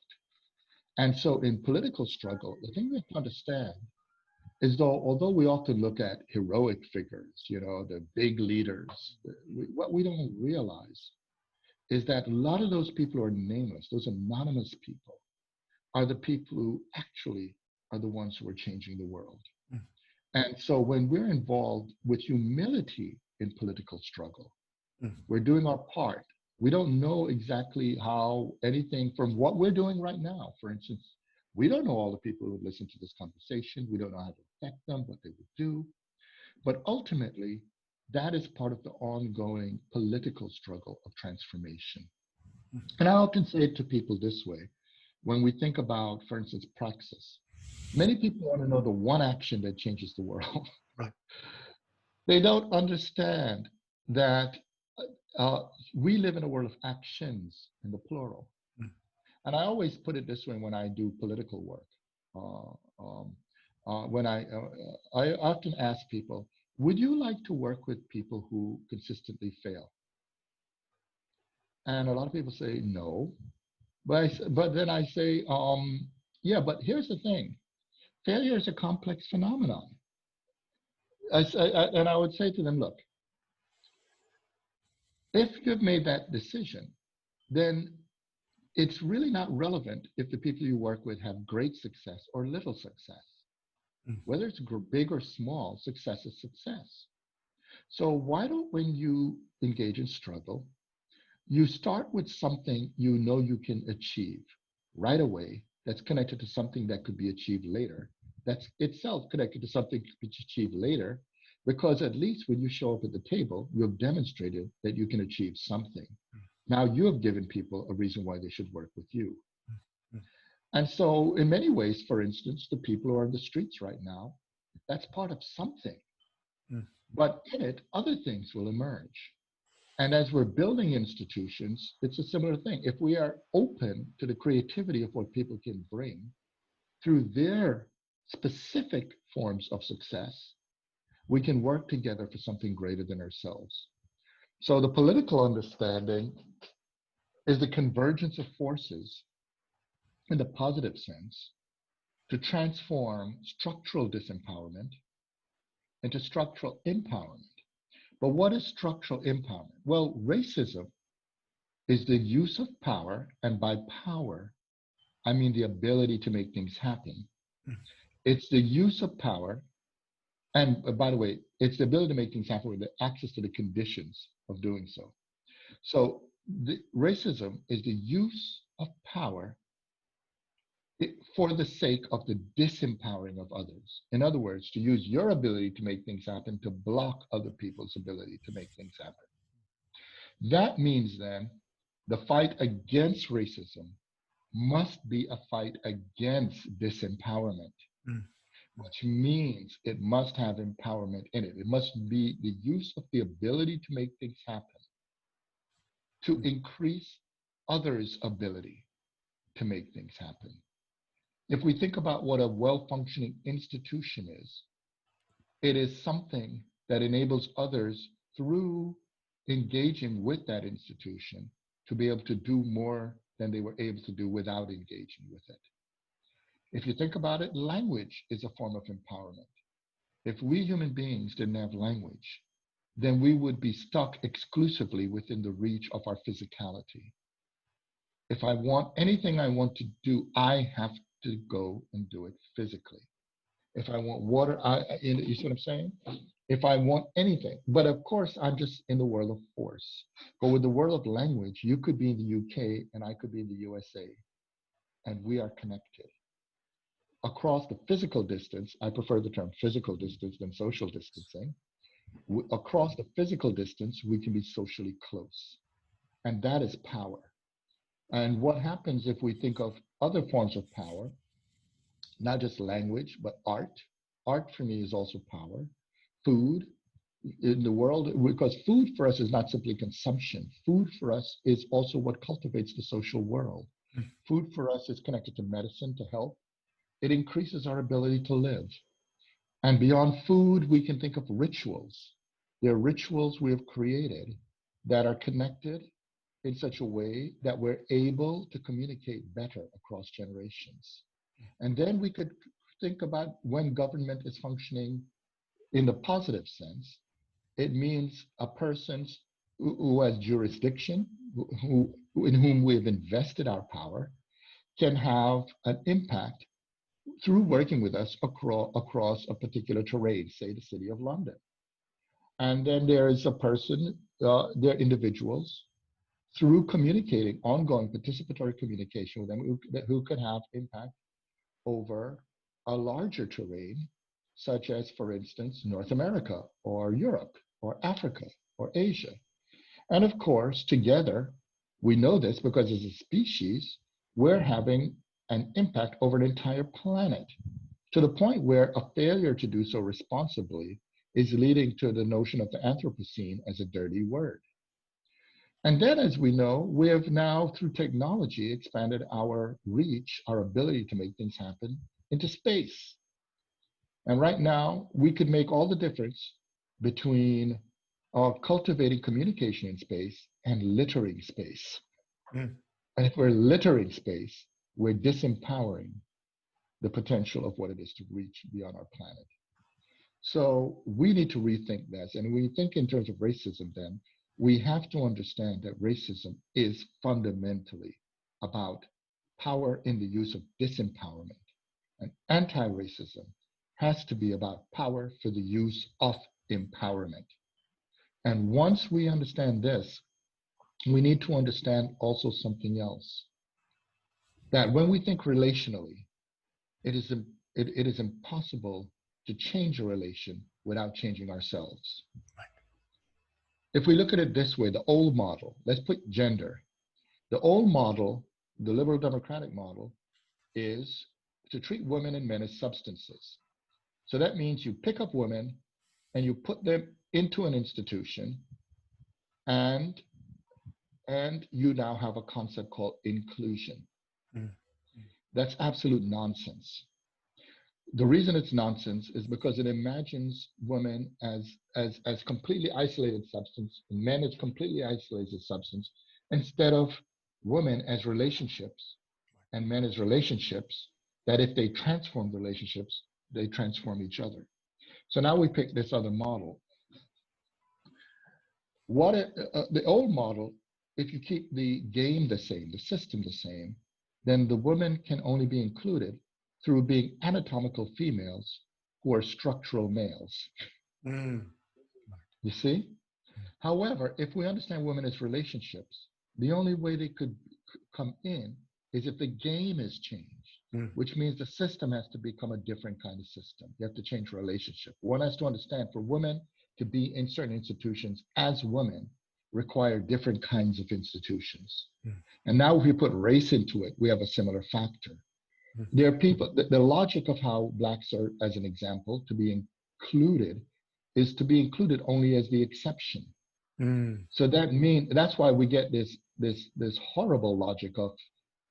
And so in political struggle, the thing we have to understand is though, although we often look at heroic figures, the big leaders, what we don't realize is that a lot of those people who are nameless, those anonymous people, are the people who actually are the ones who are changing the world. Mm. And so when we're involved with humility in political struggle, Mm. we're doing our part. We don't know exactly how anything from what we're doing right now, for instance, we don't know all the people who would listen to this conversation. We don't know how to affect them, what they would do. But ultimately, that is part of the ongoing political struggle of transformation. Mm. And I often say it to people this way. When we think about, for instance, praxis, many people want to know the one action that changes the world. Right. They don't understand that we live in a world of actions in the plural. Mm. And I always put it this way when I do political work. When I often ask people, would you like to work with people who consistently fail? And a lot of people say no. But then I say, yeah, but here's the thing. Failure is a complex phenomenon. And I would say to them, look, if you've made that decision, then it's really not relevant if the people you work with have great success or little success. Mm. Whether it's big or small, success is success. So why don't, when you engage in struggle, you start with something you know you can achieve right away that's connected to something that could be achieved later, that's itself connected to something that could be achieved later, because at least when you show up at the table, you have demonstrated that you can achieve something. Now you have given people a reason why they should work with you. And so, in many ways, for instance, the people who are in the streets right now, that's part of something. But in it, other things will emerge. And as we're building institutions, it's a similar thing. If we are open to the creativity of what people can bring through their specific forms of success, we can work together for something greater than ourselves. So the political understanding is the convergence of forces in the positive sense to transform structural disempowerment into structural empowerment. But what is structural empowerment? Well, racism is the use of power, and by power, I mean the ability to make things happen. It's the use of power, and by the way, it's the ability to make things happen with the access to the conditions of doing so. So racism is the use of power for the sake of the disempowering of others. In other words, to use your ability to make things happen to block other people's ability to make things happen. That means then the fight against racism must be a fight against disempowerment, which means it must have empowerment in it. It must be the use of the ability to make things happen to increase others' ability to make things happen. If we think about what a well-functioning institution is, it is something that enables others through engaging with that institution to be able to do more than they were able to do without engaging with it. If you think about it, language is a form of empowerment. If we human beings didn't have language, then we would be stuck exclusively within the reach of our physicality. If I want anything I want to do, I have to go and do it physically. If I want water, you see what I'm saying? If I want anything, but of course, I'm just in the world of force. But with the world of language, you could be in the UK and I could be in the USA, and we are connected. Across the physical distance, I prefer the term physical distance than social distancing. Across the physical distance, we can be socially close. And that is power. And what happens if we think of other forms of power, not just language, but art? Art for me is also power. Food in the world, because food for us is not simply consumption. Food for us is also what cultivates the social world. Food for us is connected to medicine, to health. It increases our ability to live. And beyond food, we can think of rituals. There are rituals we have created that are connected in such a way that we're able to communicate better across generations. And then we could think about when government is functioning in the positive sense, it means a person who has jurisdiction, in whom we have invested our power, can have an impact through working with us across a particular terrain, say the City of London. And then there is a person, there are individuals, through communicating, ongoing participatory communication with them, who can have impact over a larger terrain, such as, for instance, North America or Europe or Africa or Asia. And of course, together, we know this because as a species, we're having an impact over an entire planet, to the point where a failure to do so responsibly is leading to the notion of the Anthropocene as a dirty word. And then, as we know, we have now, through technology, expanded our reach, our ability to make things happen into space. And right now, we could make all the difference between cultivating communication in space and littering space. And if we're littering space, we're disempowering the potential of what it is to reach beyond our planet. So we need to rethink this. And when we think in terms of racism, then we have to understand that racism is fundamentally about power in the use of disempowerment. And anti-racism has to be about power for the use of empowerment. And once we understand this, we need to understand also something else. That when we think relationally, it is impossible to change a relation without changing ourselves. If we look at it this way, the old model, let's put gender. The old model, the liberal democratic model, is to treat women and men as substances. So that means you pick up women and you put them into an institution, and you now have a concept called inclusion. Mm. That's absolute nonsense. The reason it's nonsense is because it imagines women as completely isolated substance, men as completely isolated substance, instead of women as relationships and men as relationships, that if they transform relationships, they transform each other. So now we pick this other model. The old model, if you keep the game the same, the system the same, then the women can only be included through being anatomical females who are structural males. Mm. You see? However, if we understand women as relationships, the only way they could come in is if the game is changed, which means the system has to become a different kind of system. You have to change relationship. One has to understand for women to be in certain institutions as women require different kinds of institutions. And now if we put race into it, we have a similar factor. There are people, the logic of how Blacks are, as an example, to be included is to be included only as the exception. So that's why we get this horrible logic of,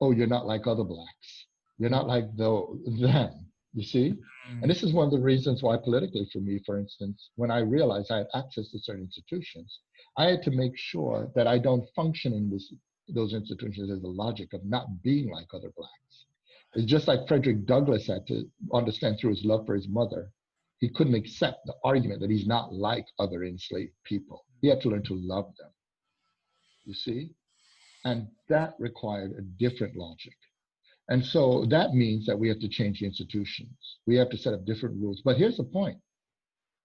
oh, you're not like other Blacks. You're not like them, you see? And this is one of the reasons why politically for me, for instance, when I realized I had access to certain institutions, I had to make sure that I don't function in those institutions as the logic of not being like other Blacks. It's just like Frederick Douglass had to understand through his love for his mother. He couldn't accept the argument that he's not like other enslaved people. He had to learn to love them, you see? And that required a different logic. And so that means that we have to change the institutions. We have to set up different rules. But here's the point,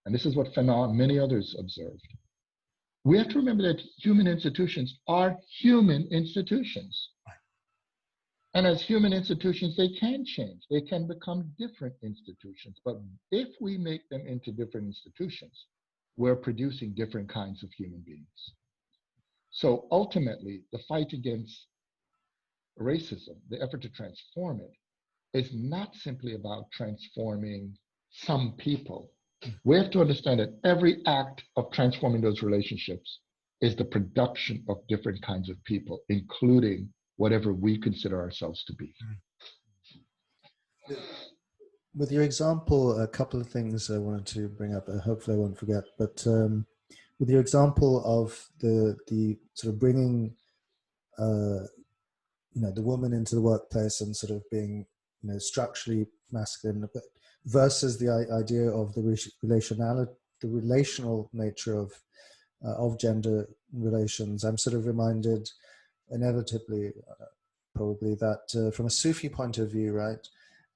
and this is what Fanon and many others observed. We have to remember that human institutions are human institutions. And as human institutions, they can change. They can become different institutions. But if we make them into different institutions, we're producing different kinds of human beings. So ultimately, the fight against racism, the effort to transform it, is not simply about transforming some people. We have to understand that every act of transforming those relationships is the production of different kinds of people, including whatever we consider ourselves to be. With your example, a couple of things I wanted to bring up. Hopefully I won't forget, but with your example of the sort of bringing the woman into the workplace and sort of being structurally masculine, but versus the idea of the relational nature of gender relations, I'm sort of reminded inevitably probably that from a Sufi point of view, right,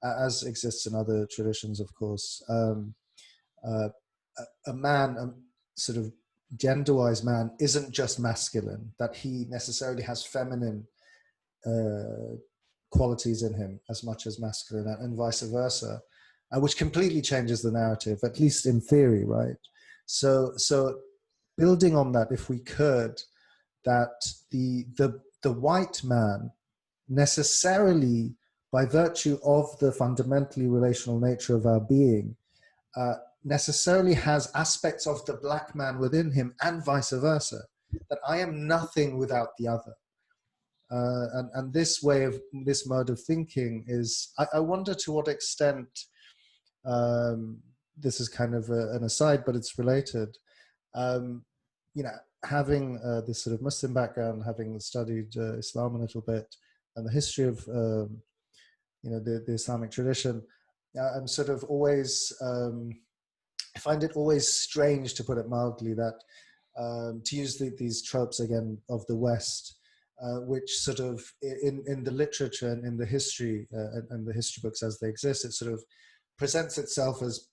as exists in other traditions, of course, a man, sort of gender-wise man, isn't just masculine, that he necessarily has feminine qualities in him as much as masculine, and vice versa, which completely changes the narrative, at least in theory, right? So building on that, if we could, that the white man necessarily, by virtue of the fundamentally relational nature of our being, necessarily has aspects of the black man within him, and vice versa, that I am nothing without the other. And this mode of thinking is, I wonder to what extent, this is kind of an aside, but it's related, having this sort of Muslim background, having studied Islam a little bit, and the history of the Islamic tradition, I'm sort of always, I find it always strange, to put it mildly, that to use these tropes again of the West, which sort of in the literature and in the history and the history books as they exist, it sort of presents itself as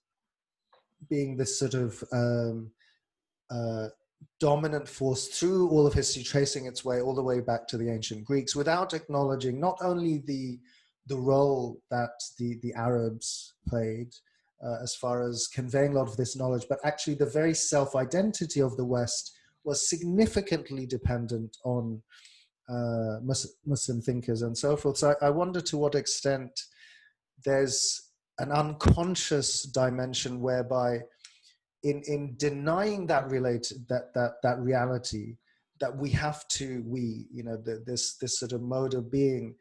being this sort of dominant force through all of history, tracing its way all the way back to the ancient Greeks, without acknowledging not only the role that the Arabs played as far as conveying a lot of this knowledge, but actually the very self-identity of the West was significantly dependent on Muslim thinkers and so forth. So I wonder to what extent there's an unconscious dimension whereby in denying that that reality, that we have to, this sort of mode of being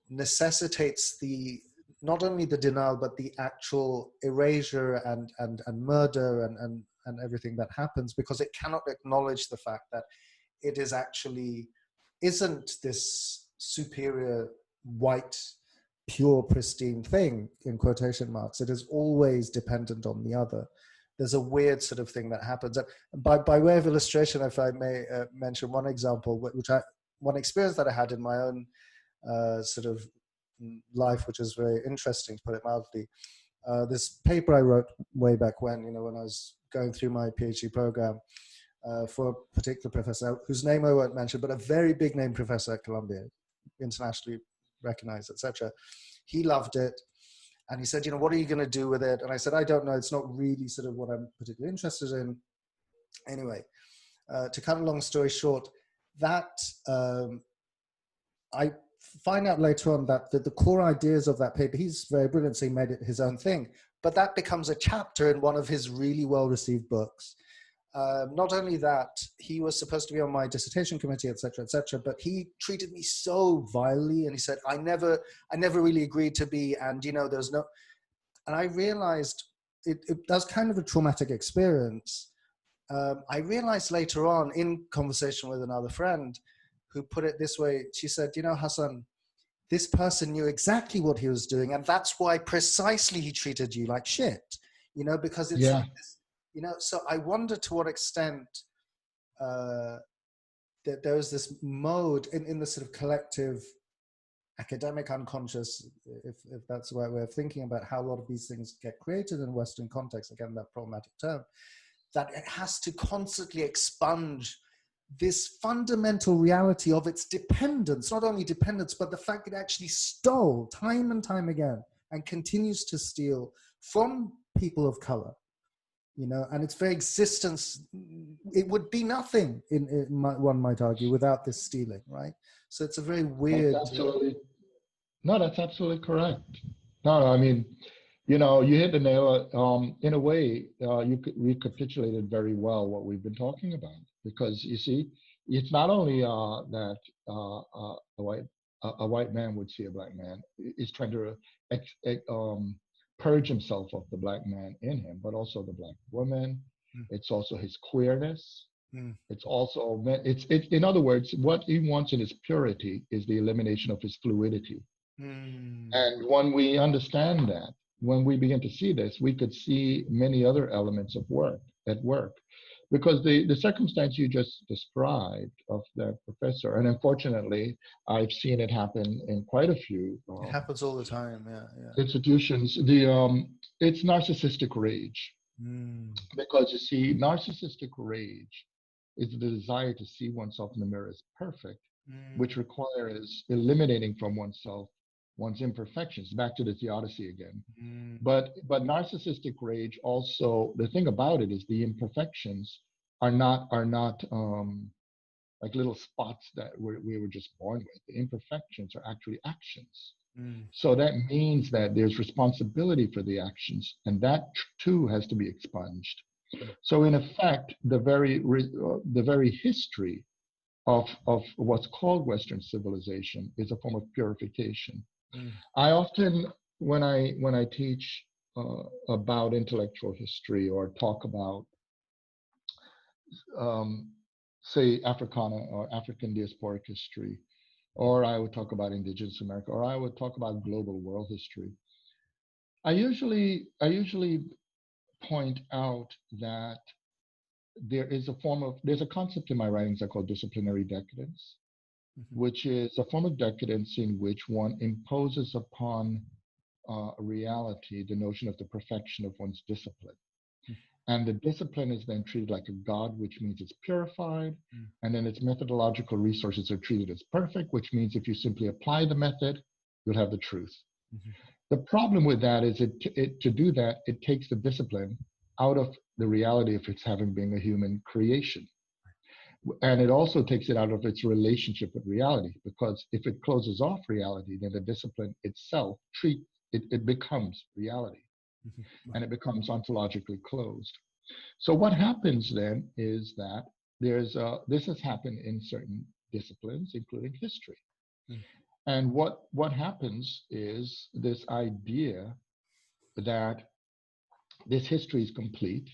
necessitates not only the denial, but the actual erasure and murder and everything that happens, because it cannot acknowledge the fact that it is actually isn't this superior white pure pristine thing in quotation marks. It is always dependent on the other. There's a weird sort of thing that happens. By way of illustration, if I may mention one example, one experience that I had in my own sort of life, which is very interesting, to put it mildly. This paper I wrote way back when I was going through my PhD program for a particular professor, whose name I won't mention, but a very big name professor at Columbia, internationally recognized, etc. He loved it. And he said, what are you going to do with it? And I said, I don't know. It's not really sort of what I'm particularly interested in. Anyway, to cut a long story short, that I find out later on that the core ideas of that paper, he's very brilliant, so he made it his own thing. But that becomes a chapter in one of his really well-received books. Not only that, he was supposed to be on my dissertation committee, etc., but he treated me so vilely, and he said, I never really agreed to be, and there's no, and I realized it was kind of a traumatic experience. I realized later on in conversation with another friend who put it this way. She said, Hasan, this person knew exactly what he was doing, and that's why precisely he treated you like shit, because it's like this, so I wonder to what extent that there is this mode in the sort of collective academic unconscious, if that's the right way of thinking about how a lot of these things get created in Western context, again, that problematic term, that it has to constantly expunge this fundamental reality of its dependence, not only dependence, but the fact it actually stole time and time again and continues to steal from people of color. And its very existence, it would be nothing, one might argue, without this stealing, right? So it's a very weird... That's absolutely correct. No, I mean, you hit the nail. In a way, you recapitulated very well what we've been talking about. Because you see, it's not only that a white man would see a black man is trying to purge himself of the black man in him, but also the black woman. It's also his queerness. It's also in other words, what he wants in his purity is the elimination of his fluidity. And when we understand that, when we begin to see this, we could see many other elements at work. Because the circumstance you just described of that professor, and unfortunately, I've seen it happen in quite a few. It happens all the time, yeah. Institutions. It's narcissistic rage. Because you see, narcissistic rage is the desire to see oneself in the mirror as perfect, which requires eliminating from oneself one's imperfections. Back to the theodicy again. But narcissistic rage also, the thing about it is the imperfections are not like little spots that we were just born with. The imperfections are actually actions. So that means that there's responsibility for the actions, and that too has to be expunged. So in effect, the very history of what's called Western civilization is a form of purification. I often, when I teach about intellectual history or talk about, say, Africana or African diasporic history, or I would talk about Indigenous America, or I would talk about global world history, I usually point out that there's a concept in my writings I call disciplinary decadence, which is a form of decadence in which one imposes upon reality the notion of the perfection of one's discipline. And the discipline is then treated like a god, which means it's purified. And then its methodological resources are treated as perfect, which means if you simply apply the method, you'll have the truth. The problem with that is to do that, it takes the discipline out of the reality of its having been a human creation. And it also takes it out of its relationship with reality, because if it closes off reality, then the discipline itself it becomes reality, and it becomes ontologically closed. So what happens then is that this has happened in certain disciplines, including history. And what happens is this idea that this history is complete,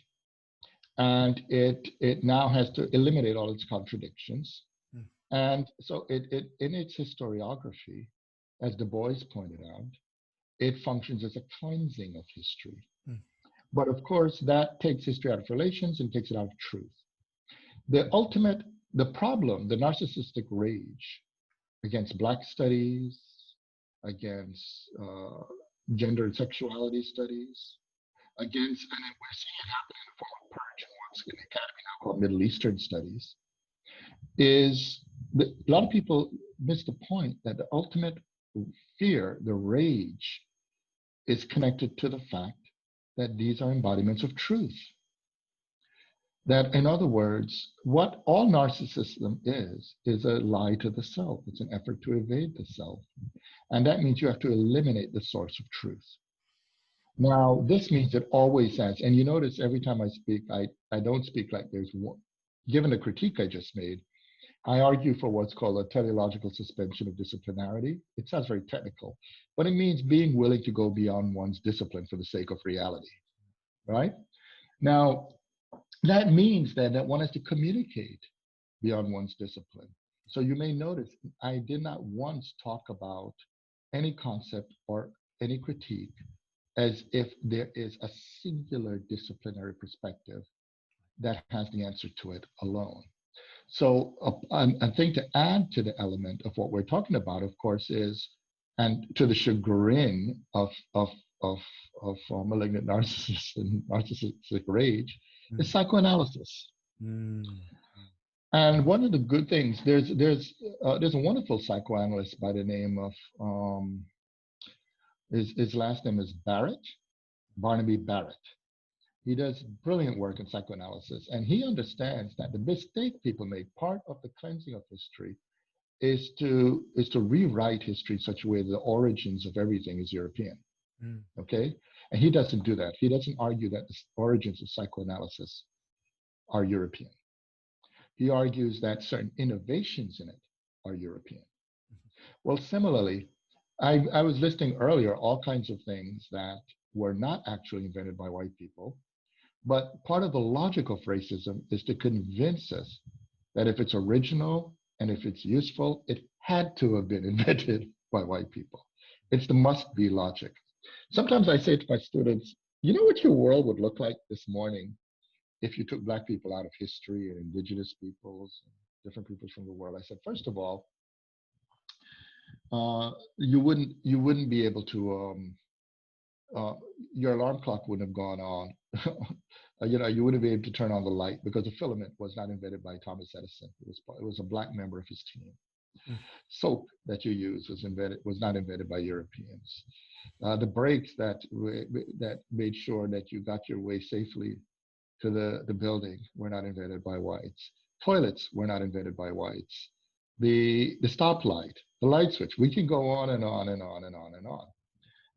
and it now has to eliminate all its contradictions. And so it in its historiography, as Du Bois pointed out, it functions as a cleansing of history. But of course, that takes history out of relations and takes it out of truth. The problem, the narcissistic rage against Black studies, against gender and sexuality studies, against, and we're seeing it happen in the form of purge in the academy now called Middle Eastern Studies, is that a lot of people miss the point that the ultimate fear, the rage, is connected to the fact that these are embodiments of truth. That, in other words, what all narcissism is a lie to the self. It's an effort to evade the self. And that means you have to eliminate the source of truth. Now, this means it always has, and you notice every time I speak, I don't speak like there's one. Given the critique I just made, I argue for what's called a teleological suspension of disciplinarity. It sounds very technical, but it means being willing to go beyond one's discipline for the sake of reality, right? Now, that means then that one has to communicate beyond one's discipline. So you may notice I did not once talk about any concept or any critique as if there is a singular disciplinary perspective that has the answer to it alone. So a thing to add to the element of what we're talking about, of course, is, and to the chagrin of malignant narcissists and narcissistic rage, is psychoanalysis. And one of the good things, there's a wonderful psychoanalyst by the name of his last name is Barnaby Barrett. He does brilliant work in psychoanalysis, and he understands that the mistake people make, part of the cleansing of history, is to rewrite history in such a way that the origins of everything is European. Okay, and he doesn't do that. He doesn't argue that the origins of psychoanalysis are European. He argues that certain innovations in it are European. Well, similarly, I was listing earlier all kinds of things that were not actually invented by white people. But part of the logic of racism is to convince us that if it's original and if it's useful, it had to have been invented by white people. It's the must-be logic. Sometimes I say to my students, you know what your world would look like this morning if you took Black people out of history and indigenous peoples, and different peoples from the world? I said, first of all, you wouldn't be able to your alarm clock wouldn't have gone on. You wouldn't be able to turn on the light because the filament was not invented by Thomas Edison. It was a Black member of his team. Soap that you use was not invented by Europeans. The brakes that made sure that you got your way safely to the building were not invented by whites. Toilets were not invented by whites. The stoplight, the light switch, we can go on and on and on and on and on.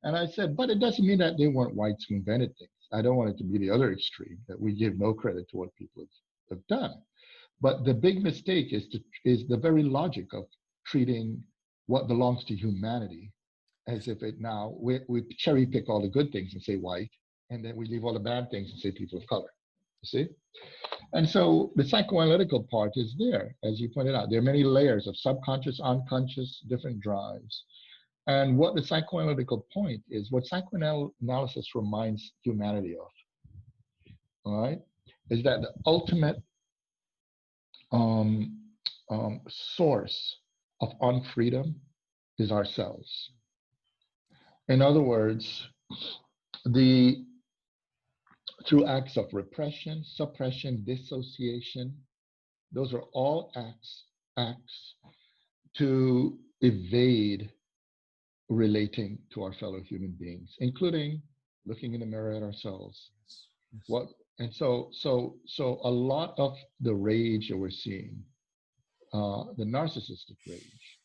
And I said, but it doesn't mean that they weren't whites who invented things. I don't want it to be the other extreme, that we give no credit to what people have done. But the big mistake is the very logic of treating what belongs to humanity as if it now, we cherry pick all the good things and say white, and then we leave all the bad things and say people of color, you see? And so the psychoanalytical part is there, as you pointed out. There are many layers of subconscious, unconscious, different drives. And what the psychoanalytical point is, what psychoanalysis reminds humanity of, all right, is that the ultimate source of unfreedom is ourselves. In other words, the through acts of repression, suppression, dissociation. Those are all acts to evade relating to our fellow human beings, including looking in the mirror at ourselves. Yes. What and so a lot of the rage that we're seeing, the narcissistic rage,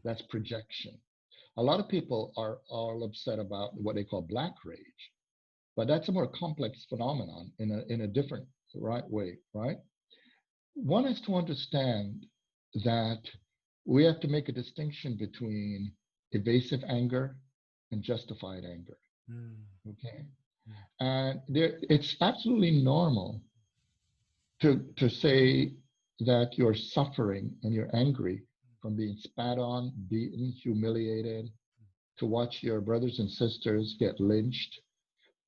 that's projection. A lot of people are all upset about what they call black rage, but that's a more complex phenomenon in a different right way, right? One has to understand that we have to make a distinction between evasive anger and justified anger. Okay, and it's absolutely normal to say that you're suffering and you're angry from being spat on, beaten, humiliated, to watch your brothers and sisters get lynched,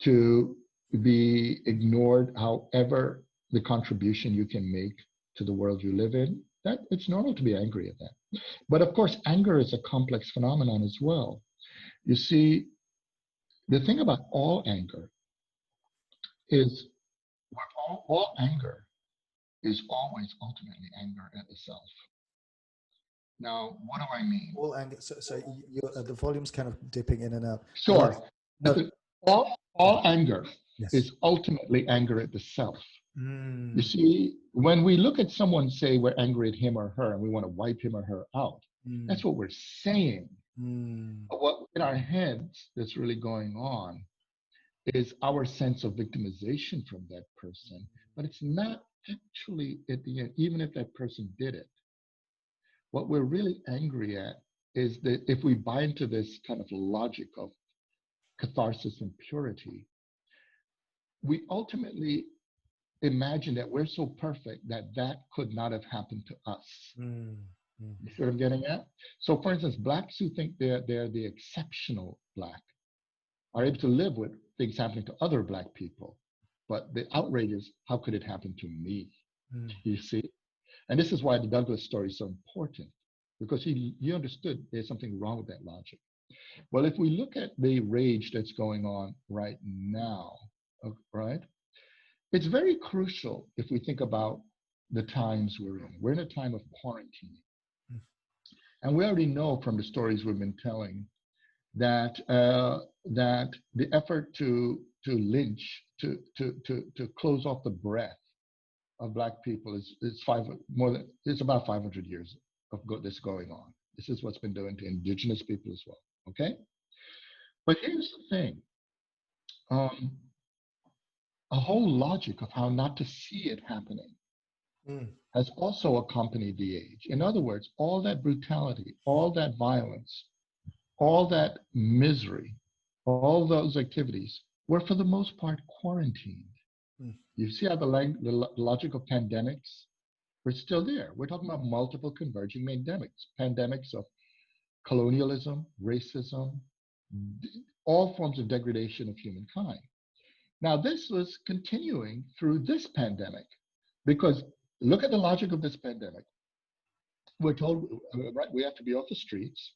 to be ignored, however the contribution you can make to the world you live in. That it's normal to be angry at that. But of course, anger is a complex phenomenon as well. You see, the thing about all anger is all anger is always ultimately anger at the self. Now, what do I mean? All anger. So the volume's kind of dipping in and out. Sure. No. All anger Yes. is ultimately anger at the self. Mm. You see, when we look at someone, say we're angry at him or her and we want to wipe him or her out, that's what we're saying. But what in our heads that's really going on is our sense of victimization from that person. But it's not actually at the end, even if that person did it. What we're really angry at is that if we buy into this kind of logic of catharsis and purity, we ultimately imagine that we're so perfect that that could not have happened to us. You see what I'm getting at? So for instance, blacks who think they're the exceptional black are able to live with things happening to other black people. But the outrage is, how could it happen to me? You see? And this is why the Douglas story is so important, because he understood there's something wrong with that logic. Well, if we look at the rage that's going on right now, right? It's very crucial if we think about the times we're in. We're in a time of quarantine. And we already know from the stories we've been telling that that the effort to lynch, to close off the breath of Black people is it's about 500 years of this going on. This is what's been doing to indigenous people as well. Okay, but here's the thing: a whole logic of how not to see it happening has also accompanied the age. In other words, all that brutality, all that violence, all that misery, all those activities were for the most part quarantined. You see how the logic of pandemics, we're still there. We're talking about multiple converging pandemics of colonialism, racism, all forms of degradation of humankind. Now, this was continuing through this pandemic, because look at the logic of this pandemic. We're told, right, we have to be off the streets.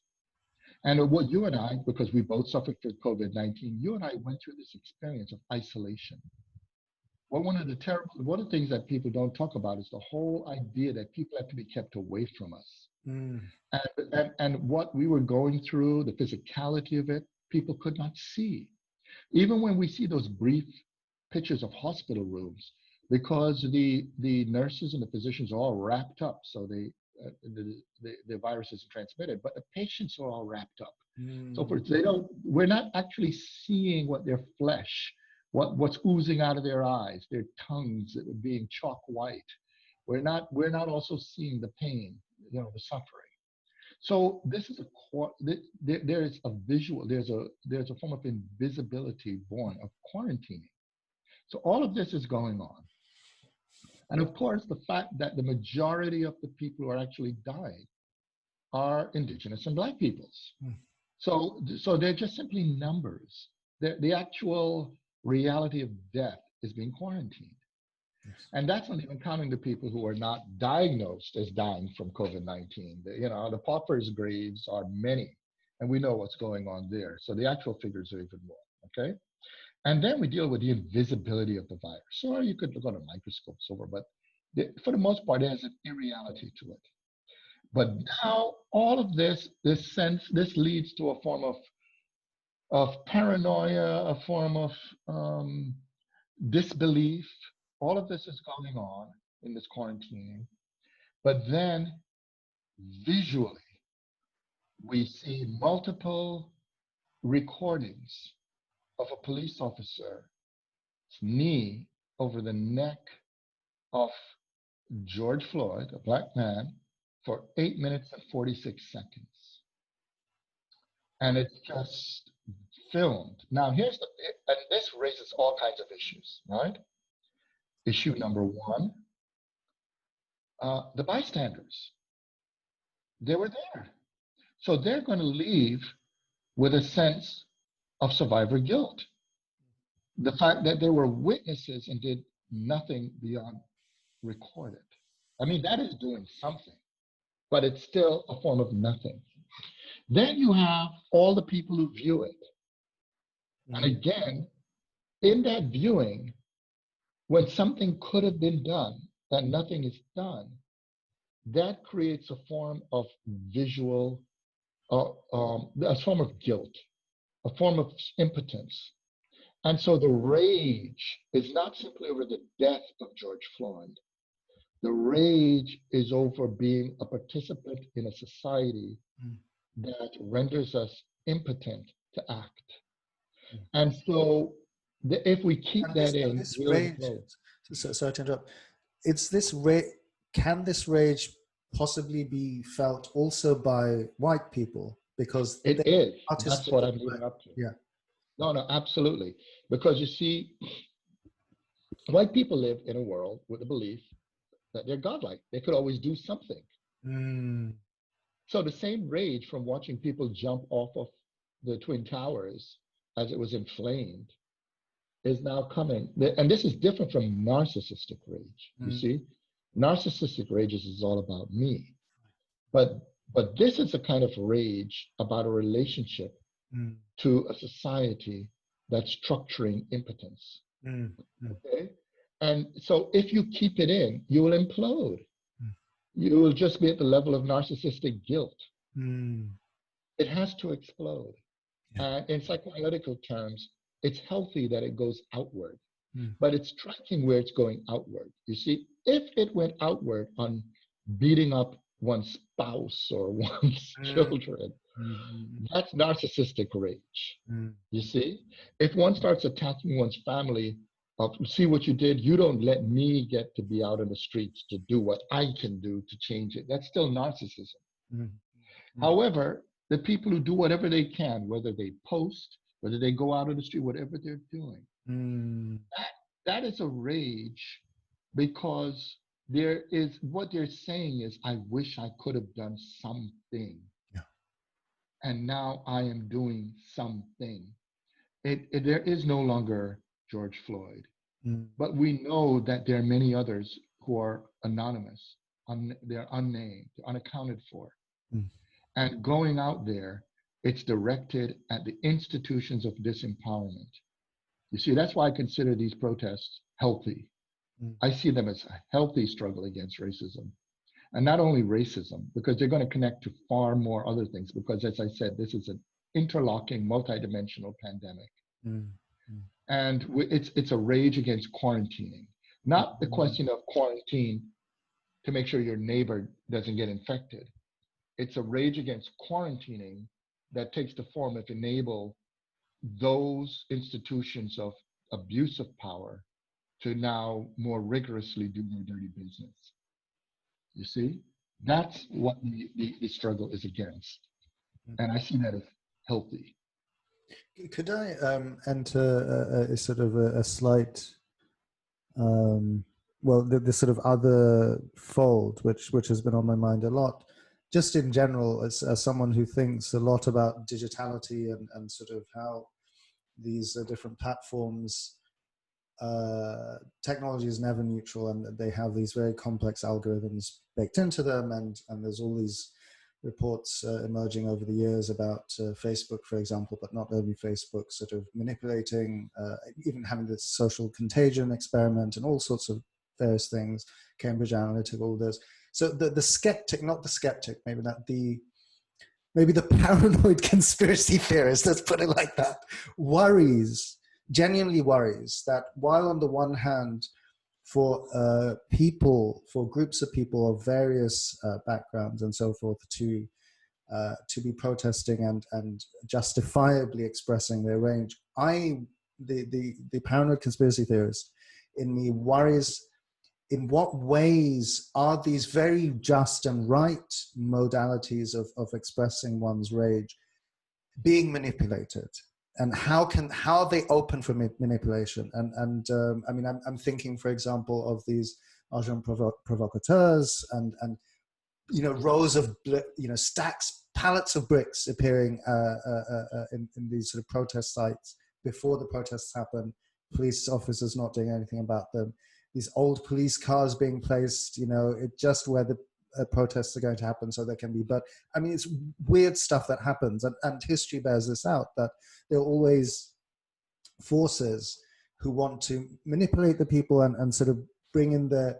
And what you and I, because we both suffered from COVID-19, you and I went through this experience of isolation. Well, one of the things that people don't talk about is the whole idea that people have to be kept away from us. And what we were going through, the physicality of it, people could not see. Even when we see those brief pictures of hospital rooms, because the nurses and the physicians are all wrapped up, so the virus is transmitted, but the patients are all wrapped up. So we're not actually seeing what their flesh, what's oozing out of their eyes, their tongues that are being chalk white. We're not also seeing the pain, the suffering. So this is there is a visual, there's a form of invisibility born of quarantining. So all of this is going on. And of course, the fact that the majority of the people who are actually dying are indigenous and Black peoples. So they're just simply numbers. The actual reality of death is being quarantined. And that's not even counting the people who are not diagnosed as dying from COVID-19. The paupers' graves are many, and we know what's going on there. So the actual figures are even more, okay? And then we deal with the invisibility of the virus. Or you could look on a microscope, so forth, but for the most part, there's an irreality to it. But now all of this leads to a form of paranoia, a form of disbelief. All of this is going on in this quarantining. But then visually, we see multiple recordings of a police officer's knee over the neck of George Floyd, a black man, for 8 minutes and 46 seconds. And it's just filmed. Now, and this raises all kinds of issues, right? Issue number one, the bystanders, they were there. So they're going to leave with a sense of survivor guilt. The fact that they were witnesses and did nothing beyond record it. I mean, that is doing something, but it's still a form of nothing. Then you have all the people who view it. And again, in that viewing, when something could have been done, that nothing is done, that creates a form of visual, a form of guilt, a form of impotence. And so the rage is not simply over the death of George Floyd. The rage is over being a participant in a society that renders us impotent to act. And so if we keep that in, rage, sorry to interrupt. It's this rage. Can this rage possibly be felt also by white people? Because it is. That's what I'm leading up to. Yeah. No, absolutely. Because you see, white people live in a world with a belief that they're godlike. They could always do something. So the same rage from watching people jump off of the Twin Towers as it was inflamed is now coming. And this is different from narcissistic rage. You see, narcissistic rage is all about me. But this is a kind of rage about a relationship to a society that's structuring impotence. Okay? And so if you keep it in, you will implode. You will just be at the level of narcissistic guilt. It has to explode. And in psychoanalytical terms, it's healthy that it goes outward, but it's striking where it's going outward. You see, if it went outward on beating up one's spouse or one's children, that's narcissistic rage. You see, if one starts attacking one's family, see what you did, you don't let me get to be out in the streets to do what I can do to change it. That's still narcissism. However, the people who do whatever they can, whether they post, whether they go out on the street, whatever they're doing, that is a rage, because there is, what they're saying is, I wish I could have done something. And now I am doing something. There is no longer George Floyd, but we know that there are many others who are anonymous, they're unnamed, unaccounted for. And going out there, it's directed at the institutions of disempowerment. You see, that's why I consider these protests healthy. I see them as a healthy struggle against racism. And not only racism, because they're going to connect to far more other things, because as I said, this is an interlocking, multidimensional pandemic. And it's a rage against quarantining, not the question of quarantine to make sure your neighbor doesn't get infected. It's a rage against quarantining that takes the form of enable those institutions of abuse of power to now more rigorously do their dirty business. You see, that's what the struggle is against. And I see that as healthy. Could I enter a sort of a slight, well, the sort of other fold, which has been on my mind a lot, just in general, as someone who thinks a lot about digitality and sort of how these different platforms, technology is never neutral, and they have these very complex algorithms baked into them, and there's all these reports emerging over the years about Facebook, for example, but not only Facebook, sort of manipulating, even having this social contagion experiment and all sorts of various things, Cambridge Analytica, all this. So the skeptic, not the skeptic, maybe the paranoid conspiracy theorist, let's put it like that, genuinely worries that while on the one hand, for groups of people of various backgrounds and so forth to be protesting and justifiably expressing their rage, the paranoid conspiracy theorist in me worries in what ways are these very just and right modalities of expressing one's rage being manipulated, and how are they open for manipulation? And I mean, I'm thinking, for example, of these agents provocateurs and rows of stacks, pallets of bricks appearing in these sort of protest sites before the protests happen. Police officers not doing anything about them. These old police cars being placed, just where the protests are going to happen, so there can be. But I mean, it's weird stuff that happens, and history bears this out, that there are always forces who want to manipulate the people and sort of bring in their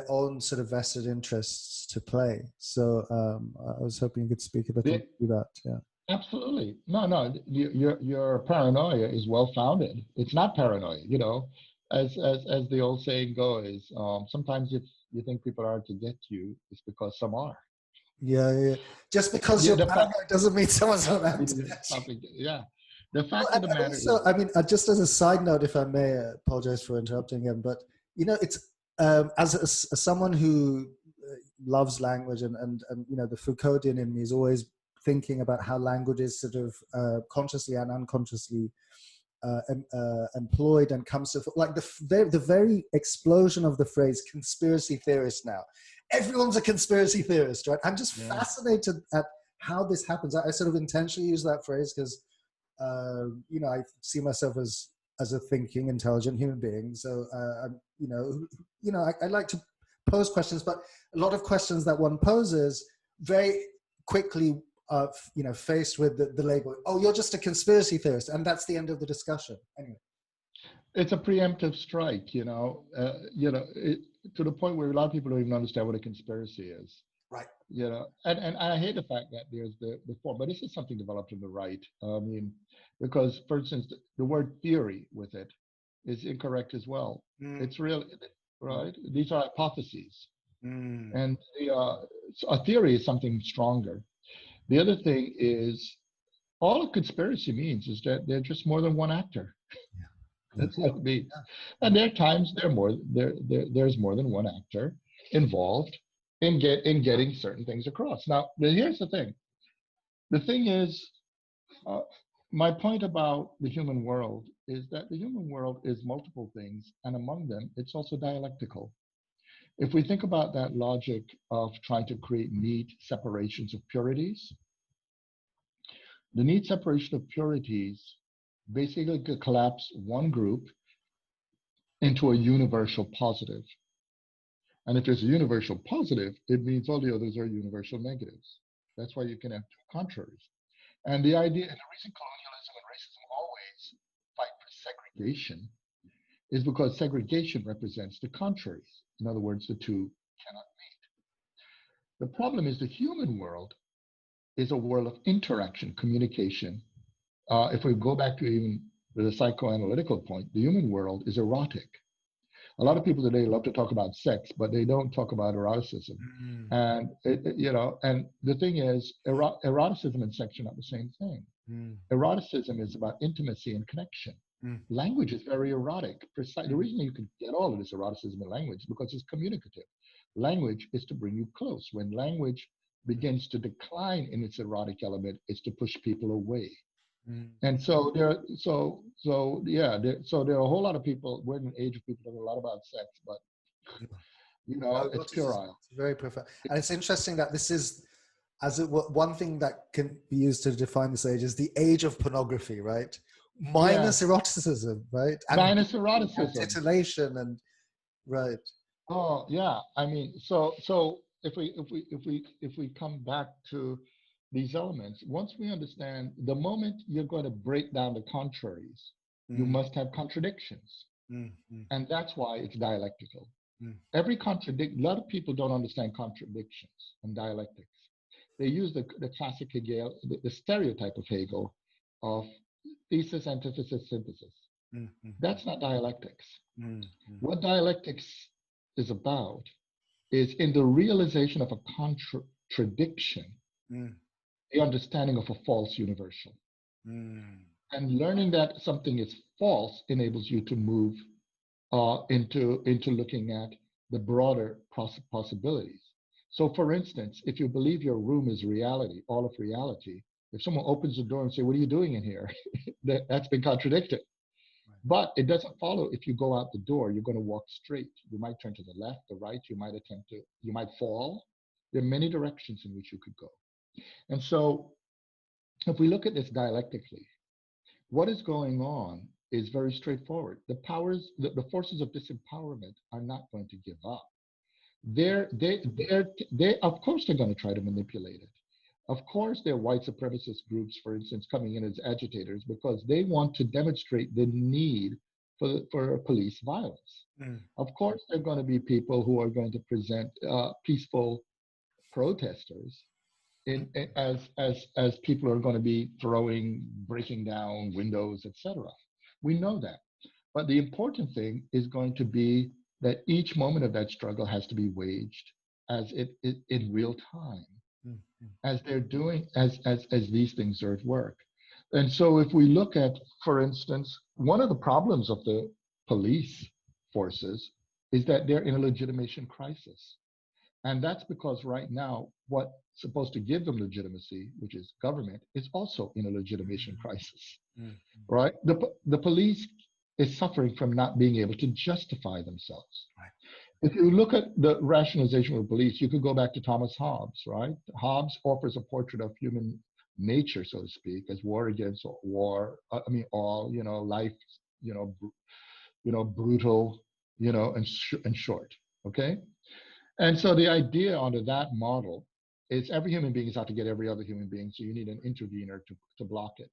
own sort of vested interests to play. So I was hoping you could speak a little to that. Yeah. Absolutely. No, your paranoia is well founded. It's not paranoia, as the old saying goes. Sometimes if you think people are out to get you, it's because some are. Yeah. Just because you're paranoid doesn't mean someone's not out to get you. Yeah. The fact of the matter is, I mean, just as a side note, if I may, apologize for interrupting him, but it's as someone who loves language and the Foucauldian in me is always thinking about how language is sort of consciously and unconsciously employed and comes to, like the very explosion of the phrase conspiracy theorist now. Everyone's a conspiracy theorist, right? I'm just fascinated at how this happens. I sort of intentionally use that phrase because, I see myself as a thinking, intelligent human being. So, I like to pose questions, but a lot of questions that one poses very quickly faced with the label, oh, you're just a conspiracy theorist, and that's the end of the discussion. Anyway, it's a preemptive strike, to the point where a lot of people don't even understand what a conspiracy is. Right. And I hate the fact that there's the form, but this is something developed on the right. I mean, because for instance, the word theory with it is incorrect as well. It's real, right? These are hypotheses, and so a theory is something stronger. The other thing is, all a conspiracy means is that they're just more than one actor. Yeah. That's what it means. And there are times there's more than one actor involved in getting certain things across. Now, here's the thing. The thing is, my point about the human world is that the human world is multiple things, and among them, it's also dialectical. If we think about that logic of trying to create neat separations of purities, the neat separation of purities basically could collapse one group into a universal positive. And if there's a universal positive, it means all the others are universal negatives. That's why you can have two contraries. And the idea, and the reason colonialism and racism always fight for segregation is because segregation represents the contraries. In other words, the two cannot meet. The problem is the human world is a world of interaction, communication. If we go back to even the psychoanalytical point, the human world is erotic. A lot of people today love to talk about sex, but they don't talk about eroticism. And and the thing is, eroticism and sex are not the same thing. Eroticism is about intimacy and connection. Language is very erotic. The reason you can get all of this eroticism in language is because it's communicative. Language is to bring you close. When language begins to decline in its erotic element, it's to push people away. And so there are a whole lot of people. We're in an age of people talking a lot about sex, but it's puerile. It's very profound, and it's interesting that this is, one thing that can be used to define this age is the age of pornography, right? Minus eroticism, right? And minus eroticism, and titillation, and right. Oh yeah, I mean, so if we come back to these elements, once we understand the moment you're going to break down the contraries, you must have contradictions. And that's why it's dialectical. Every a lot of people don't understand contradictions and dialectics. They use the classic Hegel, the stereotype of Hegel of thesis, antithesis, synthesis. That's not dialectics. What dialectics is about is in the realization of a contradiction, the understanding of a false universal. And learning that something is false enables you to move into looking at the broader possibilities. So for instance, if you believe your room is reality, all of reality, if someone opens the door and say, what are you doing in here? That's been contradicted. But it doesn't follow if you go out the door, you're going to walk straight. You might turn to the left, the right, you might fall. There are many directions in which you could go. And so if we look at this dialectically, what is going on is very straightforward. The forces of disempowerment are not going to give up. They of course they're going to try to manipulate it. Of course, there are white supremacist groups, for instance, coming in as agitators because they want to demonstrate the need for police violence. Of course, there are going to be people who are going to present peaceful protesters as people are going to be breaking down windows, etc. We know that. But the important thing is going to be that each moment of that struggle has to be waged as it in real time, as they're doing, as these things are at work. And so if we look at, for instance, one of the problems of the police forces is that they're in a legitimation crisis. And that's because right now, what's supposed to give them legitimacy, which is government, is also in a legitimation crisis, right? The police is suffering from not being able to justify themselves. Right. If you look at the rationalization of police, you could go back to Thomas Hobbes, right? Hobbes offers a portrait of human nature, so to speak, as war against war. All, life, brutal, and short, okay? And so the idea under that model is every human being is out to get every other human being, so you need an intervener to block it.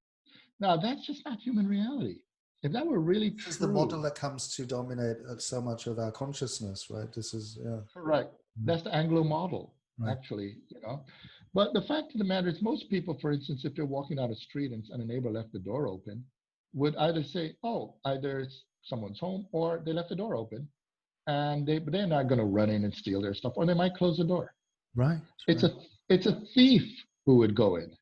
Now, that's just not human reality. If that were really true. This is the model that comes to dominate so much of our consciousness, right? This is, yeah. Correct. That's the Anglo model, right. Actually, But the fact of the matter is most people, for instance, if you're walking down a street and a neighbor left the door open, would either say, oh, either it's someone's home or they left the door open. And they're not going to run in and steal their stuff, or they might close the door. Right. It's a thief who would go in,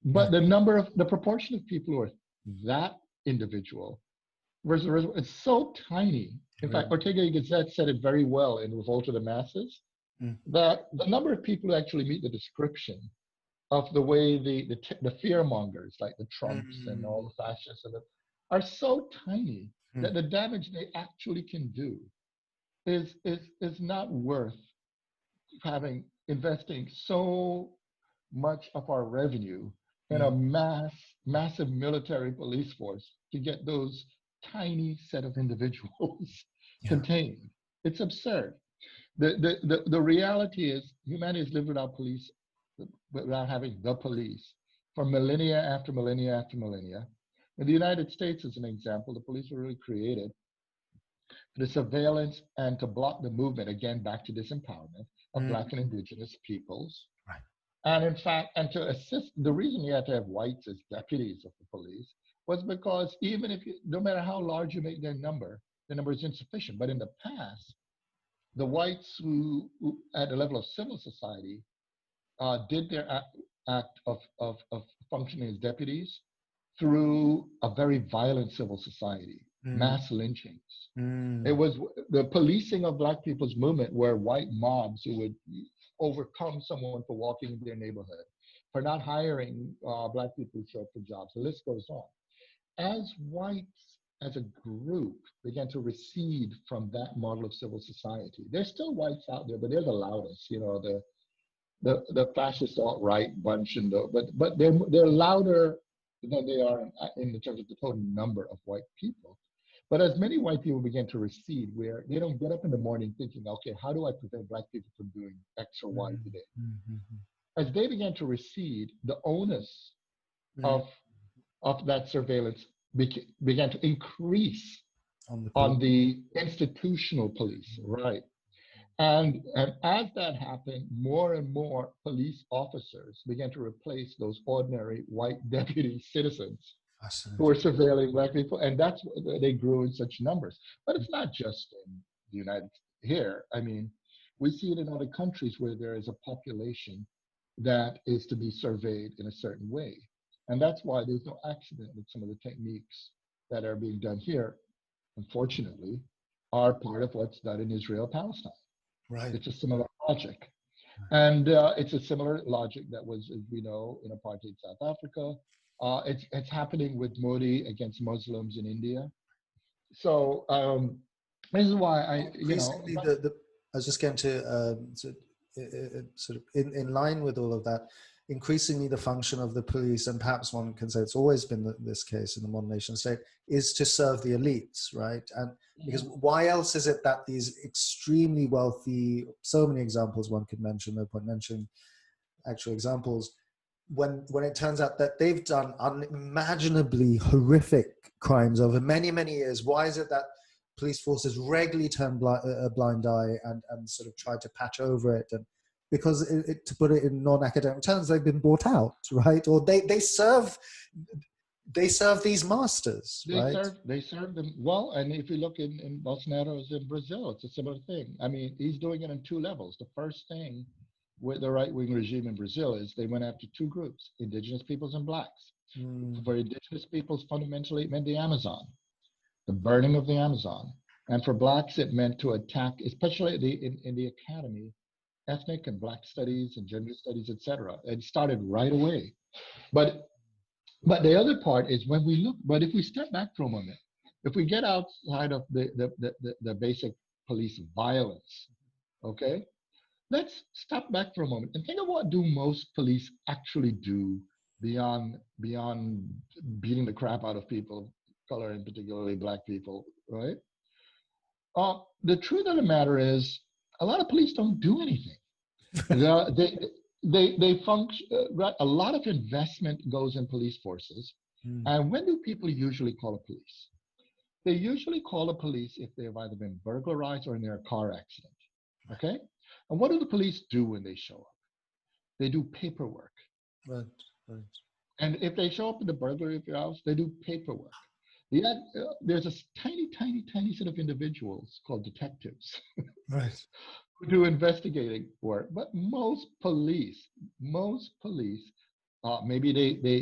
but the proportion of people who are that individual versus it's so tiny. In fact, Ortega y Gasset said it very well in Revolt of the Masses, that the number of people who actually meet the description of the way the fear mongers like the Trumps and all the fascists are so tiny that the damage they actually can do is not worth investing so much of our revenue in a massive military police force to get those tiny set of individuals contained. It's absurd. The reality is humanity has lived without police, without having the police for millennia after millennia after millennia. In the United States, as an example, the police were really created the surveillance and to block the movement, again, back to disempowerment of Black and Indigenous peoples. Right. And in fact, and to assist, the reason you had to have whites as deputies of the police was because even if no matter how large you make their number, the number is insufficient. But in the past, the whites who at the level of civil society did their act of functioning as deputies through a very violent civil society. Mass lynchings. It was the policing of Black people's movement were white mobs who would overcome someone for walking in their neighborhood, for not hiring Black people who show up for jobs. The list goes on. As whites as a group began to recede from that model of civil society, there's still whites out there, but they're the loudest, the fascist alt-right bunch, but they're louder than they are in terms of the total number of white people. But as many white people began to recede, where they don't get up in the morning thinking, okay, how do I prevent black people from doing X or Y today? As they began to recede, the onus of that surveillance began to increase on the institutional police, right? And as that happened, more and more police officers began to replace those ordinary white deputy citizens who were surveilling black people, and that's why they grew in such numbers. But it's not just in the United States here. I mean, we see it in other countries where there is a population that is to be surveyed in a certain way. And that's why there's no accident that some of the techniques that are being done here, unfortunately, are part of what's done in Israel, Palestine. Right. It's a similar logic. And it's a similar logic that was, as we know, in apartheid South Africa. It's happening with Modi against Muslims in India. So this is why I was just going to sort of in line with all of that. Increasingly, the function of the police, and perhaps one can say it's always been this case in the modern nation state, is to serve the elites, right? And because why else is it that these extremely wealthy, so many examples one could mention, no point mentioning actual examples, when it turns out that they've done unimaginably horrific crimes over many, many years, why is it that police forces regularly turn a blind eye and sort of try to patch over it? And because to put it in non-academic terms, they've been bought out, right? Or they serve these masters, right? They serve them well. And if you look in Bolsonaro's in Brazil, it's a similar thing. I mean, he's doing it on two levels. The first thing with the right-wing regime in Brazil is they went after two groups, indigenous peoples and blacks. For indigenous peoples, fundamentally, it meant the Amazon, the burning of the Amazon. And for blacks, it meant to attack, especially in the academy, ethnic and black studies and gender studies, etc. It started right away. But the other part is when we look, but if we step back for a moment, if we get outside of the basic police violence, okay, let's step back for a moment and think of what do most police actually do beyond beating the crap out of people of color, and particularly black people, right? The truth of the matter is, a lot of police don't do anything. They function. A lot of investment goes in police forces. And when do people usually call the police? They usually call the police if they've either been burglarized or in their car accident. Okay. And what do the police do when they show up? They do paperwork. Right. And if they show up in the burglary of your house, they do paperwork. There's a tiny set of individuals called detectives. Right. Who do investigating work. But most police, maybe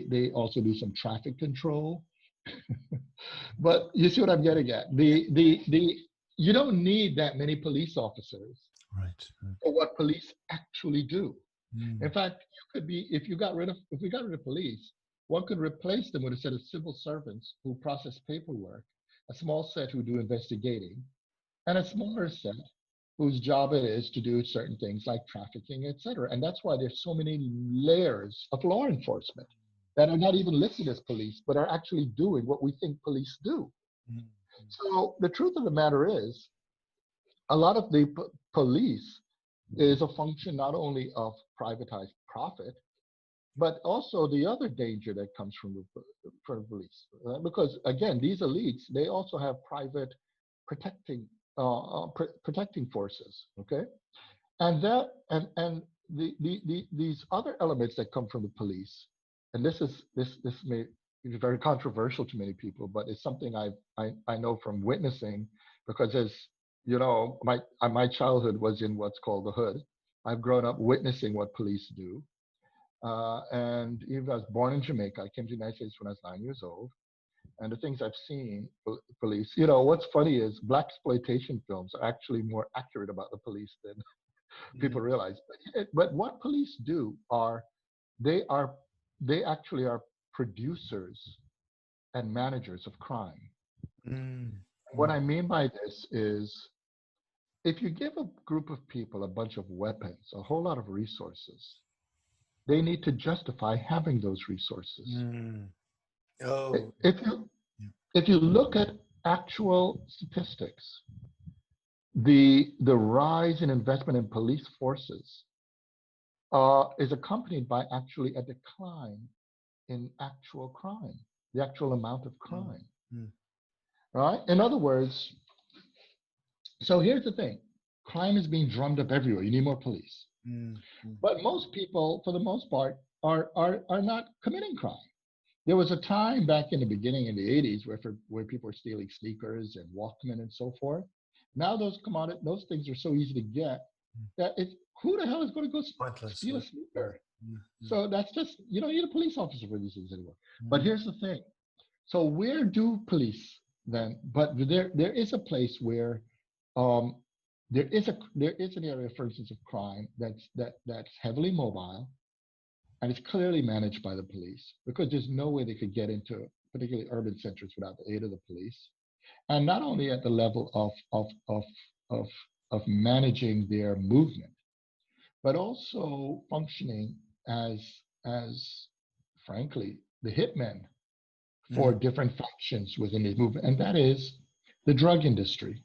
they also do some traffic control. But you see what I'm getting at? You don't need that many police officers for what police actually do. In fact, you could be, if we got rid of police, one could replace them with a set of civil servants who process paperwork, a small set who do investigating, and a smaller set whose job it is to do certain things like trafficking, etc. And that's why there's so many layers of law enforcement that are not even listed as police, but are actually doing what we think police do. So the truth of the matter is, a lot of the police is a function not only of privatized profit, but also the other danger that comes from the police. Because again, these elites, they also have private protecting forces, okay? And these other elements that come from the police, and this may be very controversial to many people, but it's something I know from witnessing, because as you know, my childhood was in what's called the hood. I've grown up witnessing what police do. And even though I was born in Jamaica, I came to the United States when I was 9 years old. And the things I've seen, police, you know, what's funny is blaxploitation films are actually more accurate about the police than people realize. But what police do they actually are producers and managers of crime. What I mean by this is, if you give a group of people a bunch of weapons, a whole lot of resources, they need to justify having those resources. If you look at actual statistics, the rise in investment in police forces is accompanied by actually a decline in actual crime, the actual amount of crime, right? In other words, so here's the thing, crime is being drummed up everywhere. You need more police. But most people, for the most part, are not committing crime. There was a time back in the beginning in the 80s where people were stealing sneakers and Walkman and so forth. Now those things are so easy to get that who the hell is going to go steal a sneaker? So that's just, you don't need a police officer for these things anymore. But here's the thing. So where do police then, but there is a place where there is an area, for instance, of crime that's heavily mobile, and it's clearly managed by the police because there's no way they could get into particularly urban centers without the aid of the police. And not only at the level of managing their movement, but also functioning as frankly the hitmen for different factions within the movement, and that is the drug industry.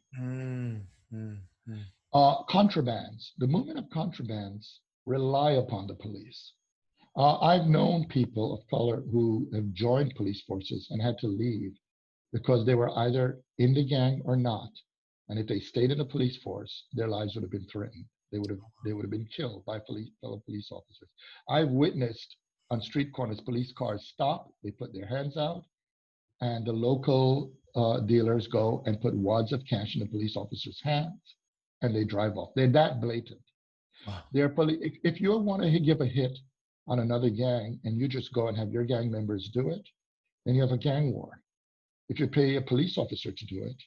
Contrabands, the movement of contrabands rely upon the police. I've known people of color who have joined police forces and had to leave because they were either in the gang or not. And if they stayed in the police force, their lives would have been threatened. They would have been killed by fellow police officers. I've witnessed on street corners, police cars stop, they put their hands out, and the local dealers go and put wads of cash in the police officer's hands, and they drive off. They're that blatant. Wow. If you want to give a hit on another gang and you just go and have your gang members do it, then you have a gang war. If you pay a police officer to do it,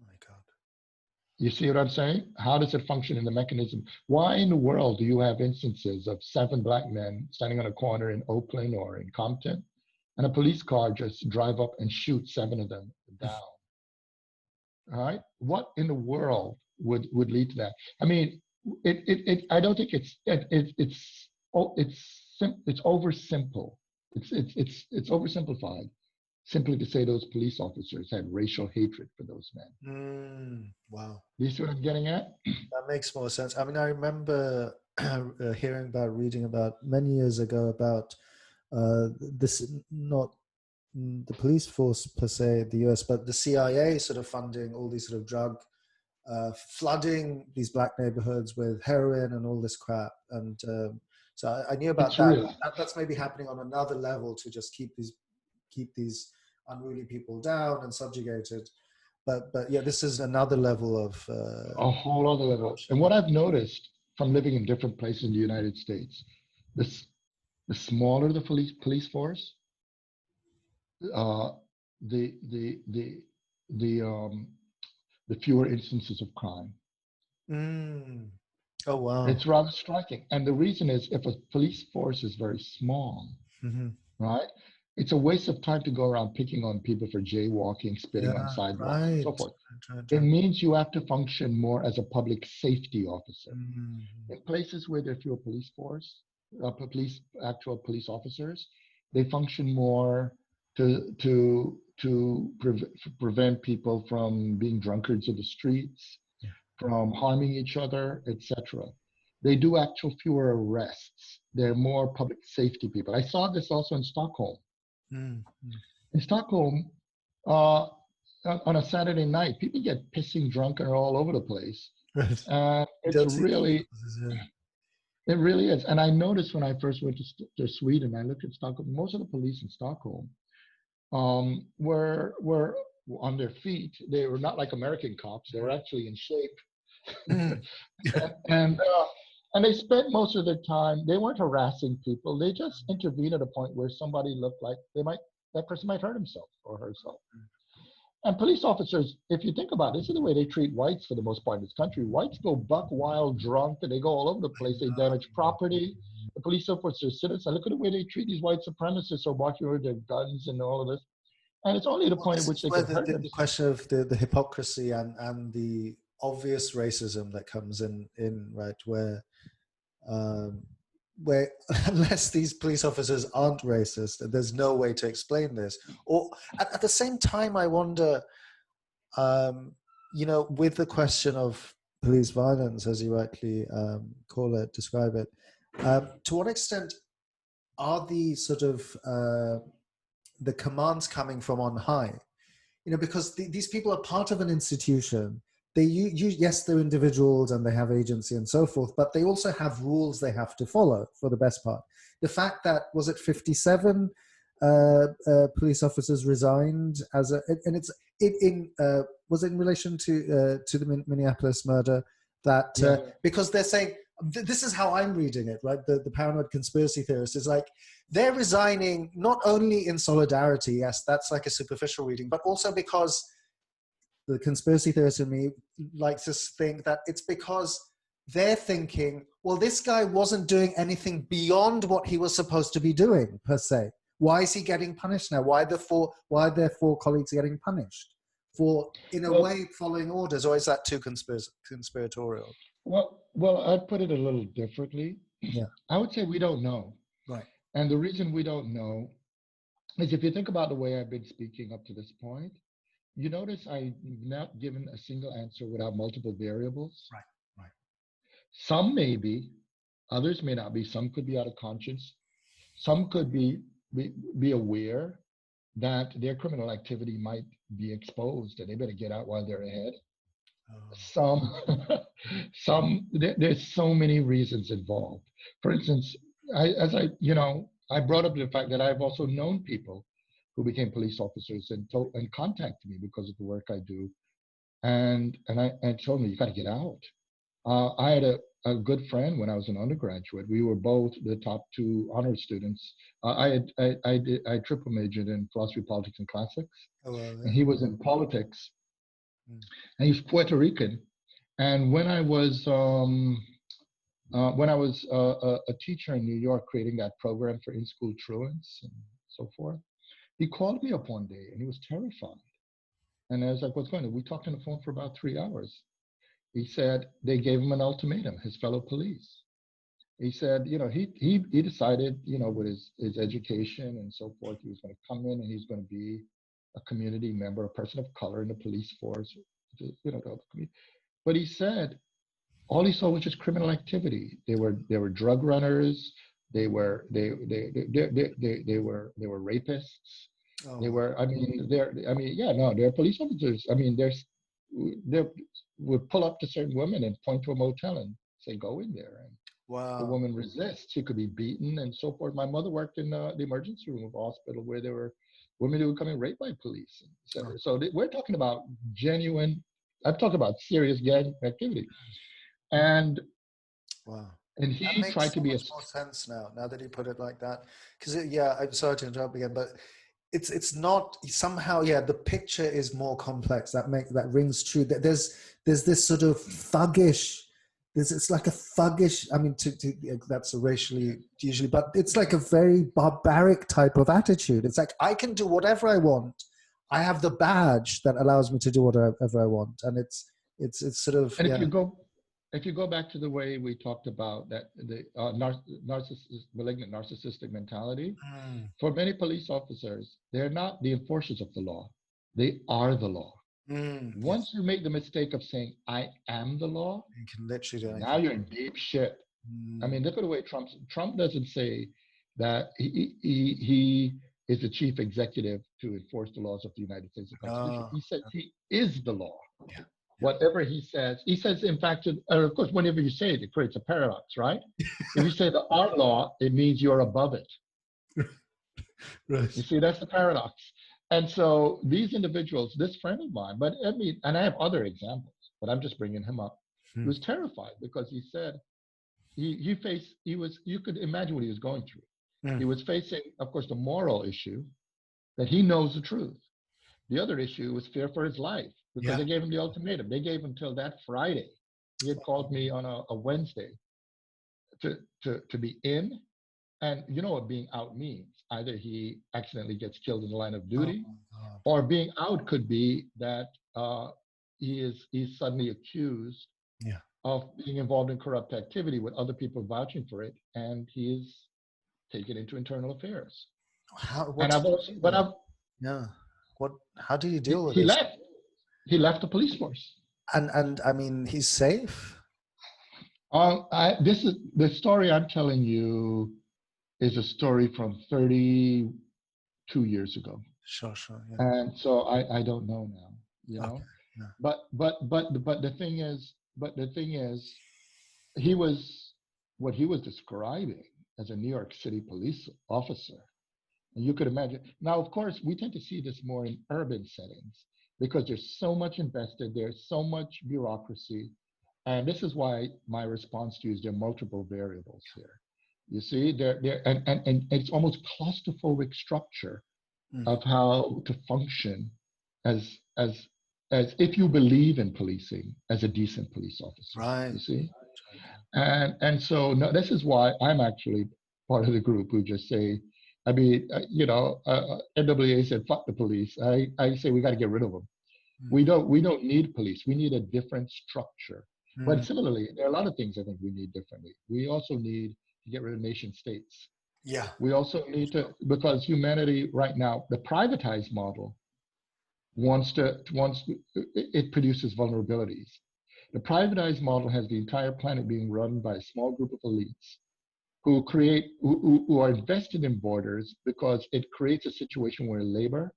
my God. You see what I'm saying? How does it function in the mechanism? Why in the world do you have instances of 7 black men standing on a corner in Oakland or in Compton, and a police car just drive up and shoot 7 of them down? All right? What in the world would lead to that? I mean, I don't think it's oversimple. It's oversimplified simply to say those police officers had racial hatred for those men. Wow. Do you see what I'm getting at? That makes more sense. I mean, I remember reading about many years ago about this, not the police force per se, the US, but the CIA sort of funding all these sort of drug, flooding these black neighborhoods with heroin and all this crap. And so I knew about that. That's maybe happening on another level to just keep these unruly people down and subjugated. But yeah, this is another level of a whole other level. And what I've noticed from living in different places in the United States, the smaller the police force, the fewer instances of crime. Oh wow! It's rather striking, and the reason is if a police force is very small, right? It's a waste of time to go around picking on people for jaywalking, spitting on sidewalks, and so forth. It means you have to function more as a public safety officer. In places where there are fewer police force, actual police officers, they function more to prevent people from being drunkards in the streets, from harming each other, etc. They do actual fewer arrests. They're more public safety people. I saw this also in Stockholm. In Stockholm, on a Saturday night, people get pissing drunk and are all over the place. It really is. And I noticed when I first went to Sweden, I looked at Stockholm, most of the police in Stockholm were on their feet. They were not like American cops. They were actually in shape. And they spent most of their time, they weren't harassing people. They just intervened at a point where somebody looked like that person might hurt himself or herself. And police officers, if you think about it, this is the way they treat whites for the most part in this country. Whites go buck wild drunk and they go all over the place. They damage property. The police officers sit and look at the way they treat these white supremacists who are walking with their guns and all of this. And it's only the point at which they can hurt them. The question of the hypocrisy and the obvious racism that comes in right, where unless these police officers aren't racist, there's no way to explain this. Or at the same time, I wonder, you know, with the question of police violence, as you rightly describe it, to what extent are the sort of the commands coming from on high? You know, because these people are part of an institution. Yes, they're individuals and they have agency and so forth, but they also have rules they have to follow for the best part. The fact that, was it 57 police officers resigned was it in relation to the Minneapolis murder, that because they're saying, this is how I'm reading it, right? The paranoid conspiracy theorist is like, they're resigning not only in solidarity, yes, that's like a superficial reading, but also because the conspiracy theorist in me likes to think that it's because they're thinking, well, this guy wasn't doing anything beyond what he was supposed to be doing, per se. Why is he getting punished now? Why are their four colleagues getting punished for, in a way, following orders? Or is that too conspiratorial? Well, I'd put it a little differently. Yeah. I would say we don't know. Right. And the reason we don't know is, if you think about the way I've been speaking up to this point, you notice I've not given a single answer without multiple variables. Right. Right. Some may be, others may not be. Some could be out of conscience. Some could be aware that their criminal activity might be exposed and they better get out while they're ahead. Oh. There's so many reasons involved. For instance, I brought up the fact that I've also known people who became police officers and contacted me because of the work I do, and told me, you got to get out. I had a good friend when I was an undergraduate. We were both the top two honor students. I triple majored in philosophy, politics, and classics, and he was in politics. And he's Puerto Rican. And when I was a teacher in New York, creating that program for in-school truants and so forth, he called me up one day and he was terrified. And I was like, what's going on? We talked on the phone for about 3 hours. He said they gave him an ultimatum, his fellow police. He said, he decided, with his education and so forth, he was going to come in and he's going to be a community member, a person of color in the police force, but he said all he saw was just criminal activity. They were drug runners. They were rapists. Oh. They're police officers. They would pull up to certain women and point to a motel and say, go in there. And wow. The woman resists. She could be beaten and so forth. My mother worked in the emergency room of a hospital where there were women who were coming raped by police, etc. So we're talking about genuine, I'm talking about serious gang activity. And wow. And he tried to be much more sense now that he put it like that. Because I'm sorry to interrupt again, but it's not somehow, the picture is more complex. That rings true. That there's this sort of thuggish, it's like a thuggish, that's racially usually, but it's like a very barbaric type of attitude. It's like, I can do whatever I want. I have the badge that allows me to do whatever I want. And it's sort of, and if you go back to the way we talked about that, the malignant narcissistic mentality, for many police officers, they're not the enforcers of the law. They are the law. Once you make the mistake of saying, I am the law, you can literally do now you're in deep shit. Look at the way Trump doesn't say that he is the chief executive to enforce the laws of the United States Constitution. He says he is the law. Yeah. Whatever he says, in fact, of course, whenever you say it, it creates a paradox, right? If you say the our law, it means you're above it. Right. You see, that's the paradox. And so these individuals, this friend of mine, and I have other examples, but I'm just bringing him up. He was terrified because he said you could imagine what he was going through. He was facing, of course, the moral issue that he knows the truth. The other issue was fear for his life because they gave him the ultimatum. They gave him till that Friday. He had called me on a Wednesday to be in. And you know what being out means. Either he accidentally gets killed in the line of duty, or being out could be that he's suddenly accused of being involved in corrupt activity with other people vouching for it, and he is taken into internal affairs. How do you deal with he this? left. He left the police force. And I mean, he's safe. This is the story I'm telling you is a story from 32 years ago. Sure, yeah. And so I don't know now, you know. Okay, yeah. But the thing is, he was what he was describing as a New York City police officer. And you could imagine. Now, of course, we tend to see this more in urban settings because there's so much invested, there's so much bureaucracy. And this is why my response to you is there are multiple variables here. You see, and it's almost claustrophobic structure of how to function as if you believe in policing as a decent police officer. Right. You see? And so no, this is why I'm actually part of the group who just say, I mean, NWA said, fuck the police. I say we got to get rid of them. We don't need police. We need a different structure. But similarly, there are a lot of things I think we need differently. We also need to get rid of nation states. Yeah. We also need to, because humanity right now, the privatized model it produces vulnerabilities. The privatized model has the entire planet being run by a small group of elites who are invested in borders because it creates a situation where labor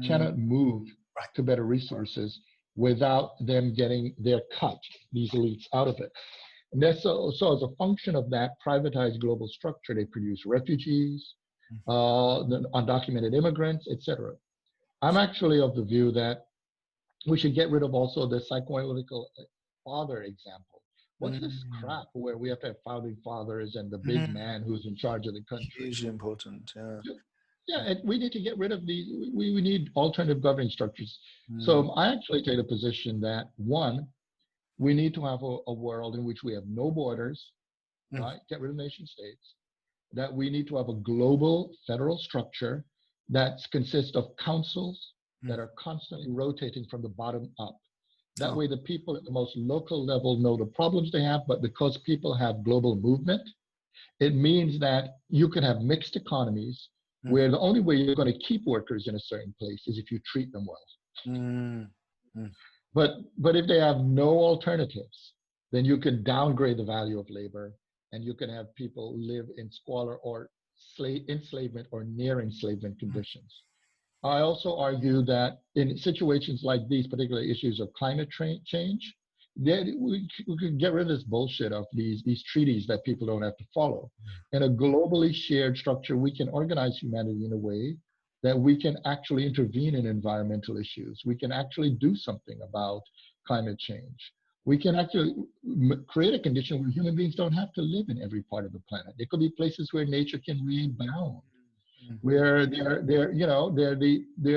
cannot move to better resources without them getting their cut, these elites, out of it. And that's so as a function of that privatized global structure, they produce refugees, the undocumented immigrants, etc. I'm actually of the view that we should get rid of also the psychoanalytical father example. What's this crap where we have to have founding fathers and the big man who's in charge of the country? Hugely important, yeah. Yeah, and we need to get rid of these. We need alternative governing structures. So I actually take the position that, one, we need to have a world in which we have no borders, right? Get rid of nation states. That we need to have a global federal structure that consists of councils that are constantly rotating from the bottom up. That way the people at the most local level know the problems they have, but because people have global movement, it means that you can have mixed economies where the only way you're going to keep workers in a certain place is if you treat them well. But if they have no alternatives, then you can downgrade the value of labor and you can have people live in squalor or enslavement or near enslavement conditions. I also argue that in situations like these, particular issues of climate change, we could get rid of this bullshit of these treaties that people don't have to follow. In a globally shared structure, we can organize humanity in a way that we can actually intervene in environmental issues. We can actually do something about climate change. We can actually create a condition where human beings don't have to live in every part of the planet. There could be places where nature can rebound, where there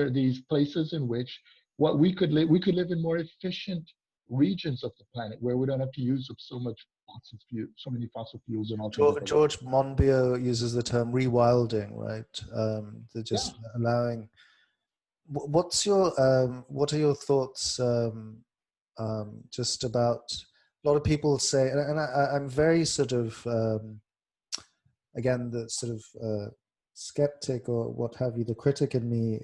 are these places in which we could live in more efficient regions of the planet where we don't have to use up so many fossil fuels and all. George Monbiot uses the term rewilding, right? Allowing. What are your thoughts just about? A lot of people say, and I'm very sort of again the sort of skeptic or what have you, the critic in me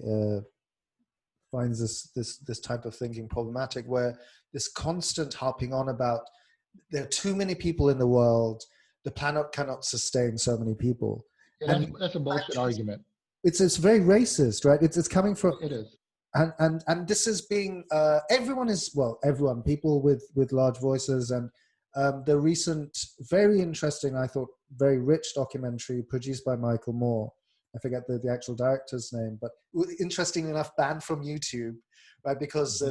finds this type of thinking problematic, where this constant harping on about there are too many people in the world, the planet cannot sustain so many people. Yeah, that's a bullshit argument. It's very racist, right? It's coming from. It is. And this is being everyone, people with large voices, and the recent very interesting, I thought very rich documentary produced by Michael Moore. I forget the actual director's name, but interestingly enough, banned from YouTube, right? Because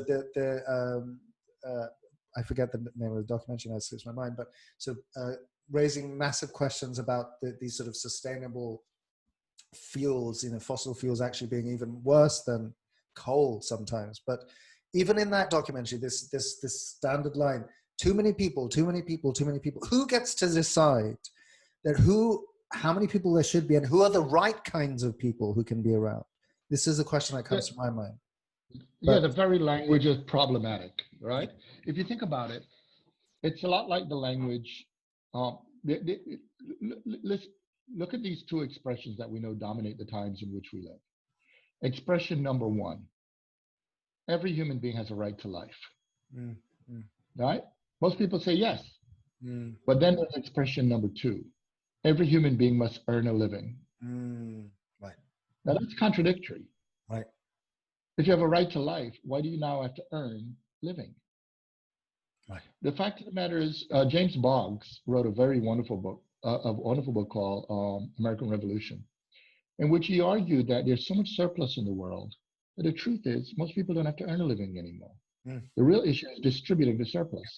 I forget the name of the documentary, now it slips my mind, but so raising massive questions about these sort of sustainable fuels, fossil fuels actually being even worse than coal sometimes. But even in that documentary, this standard line: too many people. Who gets to decide how many people there should be, and who are the right kinds of people who can be around? This is a question that comes to my mind. The very language is problematic, right? If you think about it, it's a lot like the language. Let's look at these two expressions that we know dominate the times in which we live. Expression number one: every human being has a right to life, Mm, mm, right? Most people say yes. mm, But then there's expression number two. Every human being must earn a living. mm. Right, Now that's contradictory. right, If you have a right to life, why do you now have to earn living? right. The fact of the matter is, James Boggs wrote a very wonderful book, called American Revolution, in which he argued that there's so much surplus in the world that the truth is most people don't have to earn a living anymore. Mm, The real issue is distributing the surplus.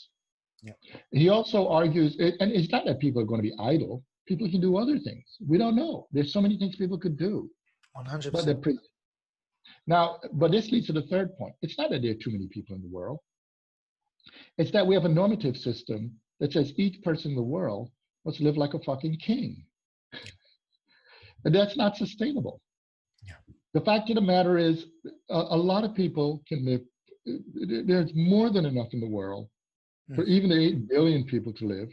yeah. He also argues, and it's not that people are going to be idle. People can do other things. We don't know. There's so many things people could do. But 100%. now, but this leads to the third point. It's not that there are too many people in the world. It's that we have a normative system that says each person in the world must live like a fucking king. And that's not sustainable. Yeah. The fact of the matter is, a lot of people can live. There's more than enough in the world for even the 8 billion people to live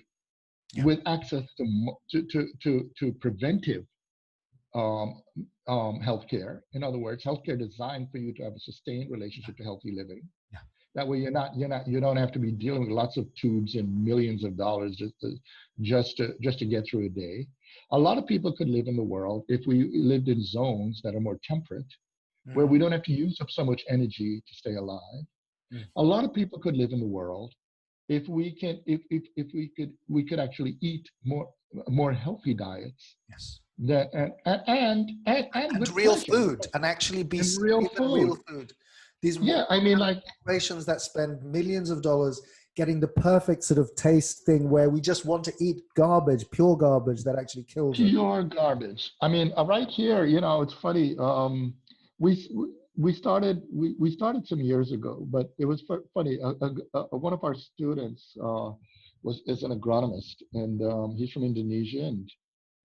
with access to preventive healthcare. In other words, healthcare designed for you to have a sustained relationship to healthy living. Yeah. That way, you don't have to be dealing with lots of tubes and millions of dollars just to get through a day. A lot of people could live in the world if we lived in zones that are more temperate, where we don't have to use up so much energy to stay alive. A lot of people could live in the world if we could actually eat more healthy diets. Yes. That and with real pleasure. food, and actually be And real real food. food. These I mean, like corporations that spend millions of dollars getting the perfect sort of taste thing where we just want to eat garbage, pure garbage that actually kills us. pure garbage. I mean, right here, it's funny. We started some years ago, but it was funny. One of our students is an agronomist, and he's from Indonesia, and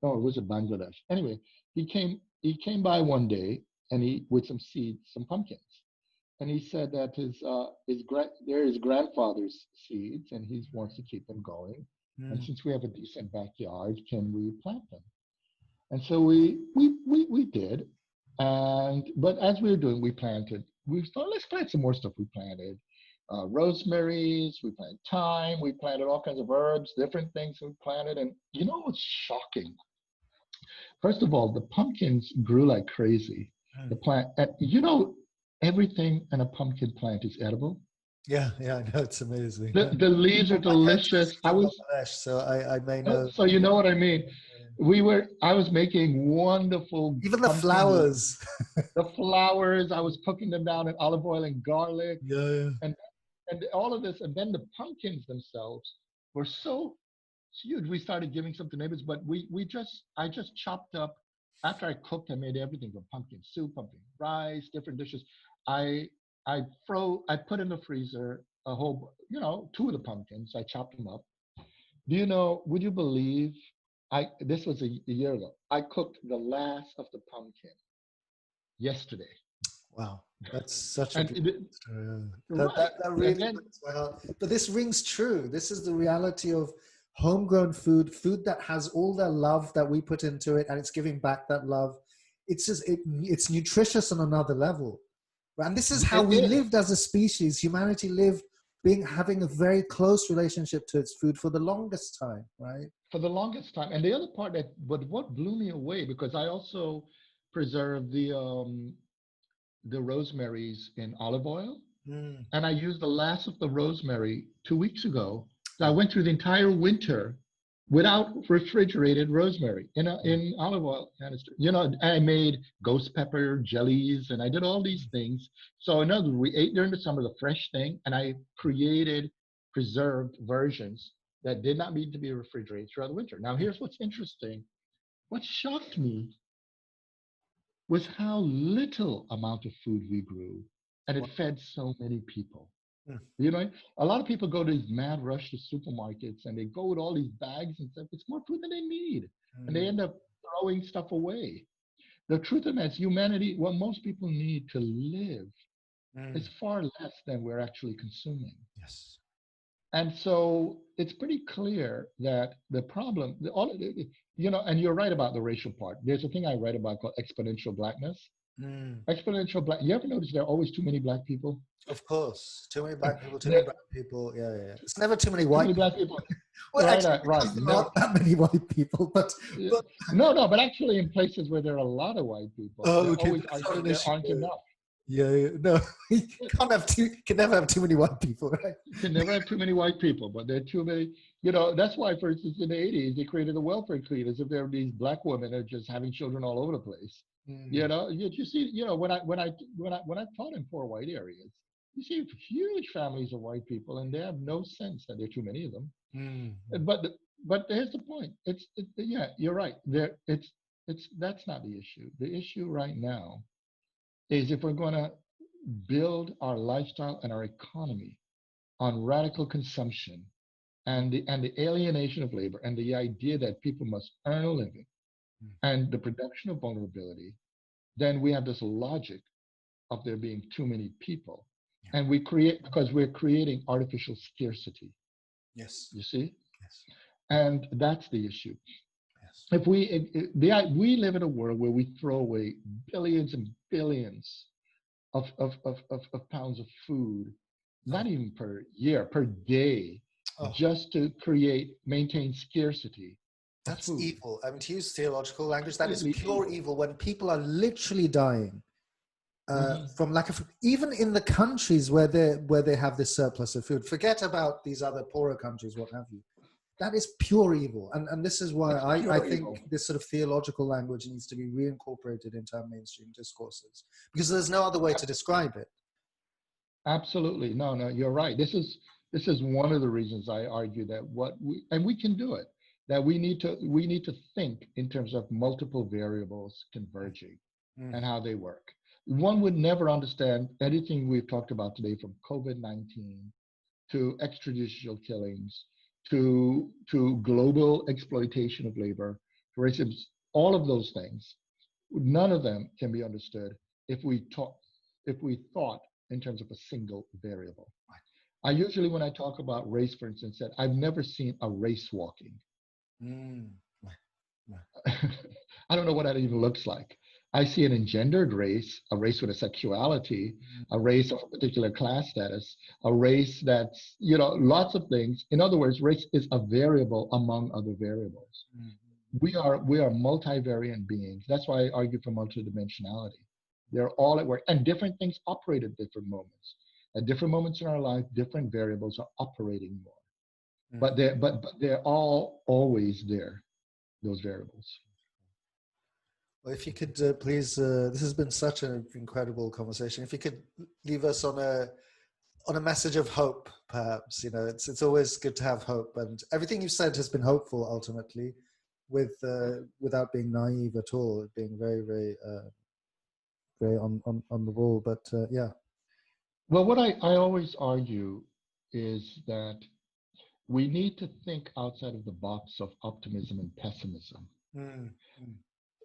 no, it was in Bangladesh. Anyway, he came by one day, and he with some seeds, some pumpkins, and he said that they're his grandfather's seeds, and he wants to keep them going. And since we have a decent backyard, can we plant them? And so we did. But as we were doing, we thought, let's plant some more stuff. We planted rosemaries, we planted thyme, we planted all kinds of herbs, different things we planted. And you know what's shocking? First of all, the pumpkins grew like crazy. The plant, everything in a pumpkin plant is edible. Yeah, I know, it's amazing. The leaves are delicious. So I may know. So you know what I mean. I was making wonderful. Even the flowers. The flowers, I was cooking them down in olive oil and garlic. Yeah. And all of this, and then the pumpkins themselves were so huge. We started giving some to neighbors, but I just chopped up. After I cooked, I made everything from pumpkin soup, pumpkin rice, different dishes. I put in the freezer a whole, 2 of the pumpkins. I chopped them up. Would you believe, this was a year ago. I cooked the last of the pumpkin yesterday. Wow, that's such a And beautiful story. That really breaks my heart. But this rings true. This is the reality of homegrown food that has all the love that we put into it, and it's giving back that love. It's just it's nutritious on another level. And this is how we lived as a species. Humanity lived having a very close relationship to its food for the longest time, right? For the longest time. And the other part what blew me away, because I also preserved the rosemaries in olive oil. And I used the last of the rosemary 2 weeks ago. So I went through the entire winter without refrigerated rosemary in olive oil canister. I made ghost pepper jellies, and I did all these things. So in other words, we ate during the summer the fresh thing, and I created preserved versions that did not need to be refrigerated throughout the winter. Now, here's what's interesting. What shocked me was how little amount of food we grew, and it fed so many people. A lot of people go to these mad rush to supermarkets, and they go with all these bags and stuff. It's more food than they need, and they end up throwing stuff away. The truth of it is, humanity, what most people need to live is far less than we're actually consuming. Yes. And so it's pretty clear that the problem, and you're right about the racial part. There's a thing I write about called exponential blackness. Exponential black. You ever notice there are always too many black people? Of course, too many black people, too There many brown people. Yeah, yeah. It's never too many too white many people. black people. Well, Right, actually, right. because there Never. aren't that many white people, but No, but actually, in places where there are a lot of white people, oh, there okay, always that's are, not an there issue. aren't enough. Yeah. No, you can never have too many white people, right? You can never have too many white people, but there are too many. You know, that's why, for instance, in the '80s, they created a welfare queen, as if there were these black women that are just having children all over the place. You know, you see, you know, when I taught in poor white areas, you see huge families of white people, and they have no sense that there are too many of them. But here's the point. Yeah, you're right. That's not the issue. The issue right now is if we're going to build our lifestyle and our economy on radical consumption and the alienation of labor and the idea that people must earn a living and the production of vulnerability, then we have this logic of there being too many people. And we create, because we're creating artificial scarcity. Yes. You see? Yes. And that's the issue. Yes. If we live in a world where we throw away billions and billions of pounds of food, not even per year, per day, just to maintain scarcity. That's food. evil. I mean, to use theological language, that is pure evil when people are literally dying from lack of food. Even in the countries where they have this surplus of food, forget about these other poorer countries, what have you. That is pure evil. And this is why I think this sort of theological language needs to be reincorporated into our mainstream discourses, because there's no other way to describe it. Absolutely. No, you're right. This is one of the reasons I argue that we can do it, that we need to think in terms of multiple variables converging and how they work. One would never understand anything we've talked about today, from COVID-19 to extrajudicial killings to global exploitation of labor, racism, all of those things. None of them can be understood if we thought in terms of a single variable. I usually, when I talk about race, for instance, said I've never seen a race walking. I don't know what that even looks like. I see an engendered race, a race with a sexuality, a race of a particular class status, a race that's, lots of things. In other words, race is a variable among other variables. We are multivariant beings. That's why I argue for multidimensionality. They're all at work, and different things operate at different moments. At different moments in our life, different variables are operating more. But they're all always there, those variables. Well, if you could please, this has been such an incredible conversation. If you could leave us on a message of hope, perhaps. It's always good to have hope, and everything you've said has been hopeful ultimately, without being naive at all, being very, very, very on the ball. But yeah. Well, what I always argue is that we need to think outside of the box of optimism and pessimism.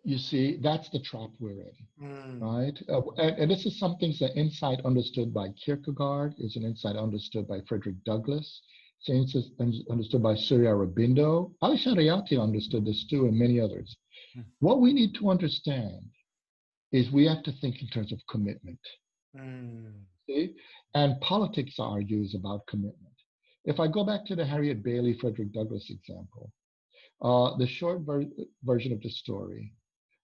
You see, that's the trap we're in, right? And this is something, an insight understood by Kierkegaard, is an insight understood by Frederick Douglass, it's understood by Surya Aurobindo. Ali Shariati understood this too, and many others. What we need to understand is we have to think in terms of commitment. See? And politics, I argue, is about commitment. If I go back to the Harriet Bailey, Frederick Douglass example, the short version of the story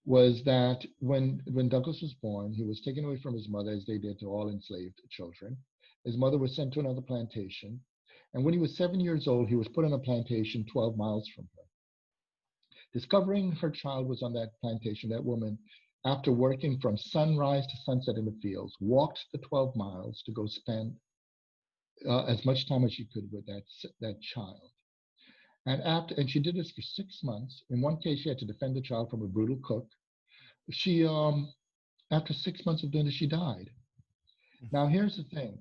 was that when Douglass was born, he was taken away from his mother, as they did to all enslaved children. His mother was sent to another plantation. And when he was 7 years old, he was put on a plantation 12 miles from her. Discovering her child was on that plantation, that woman, after working from sunrise to sunset in the fields, walked the 12 miles to go spend as much time as she could with that child. And she did this for 6 months. In one case, she had to defend the child from a brutal cook. She, after 6 months of doing this, she died. Now, here's the thing.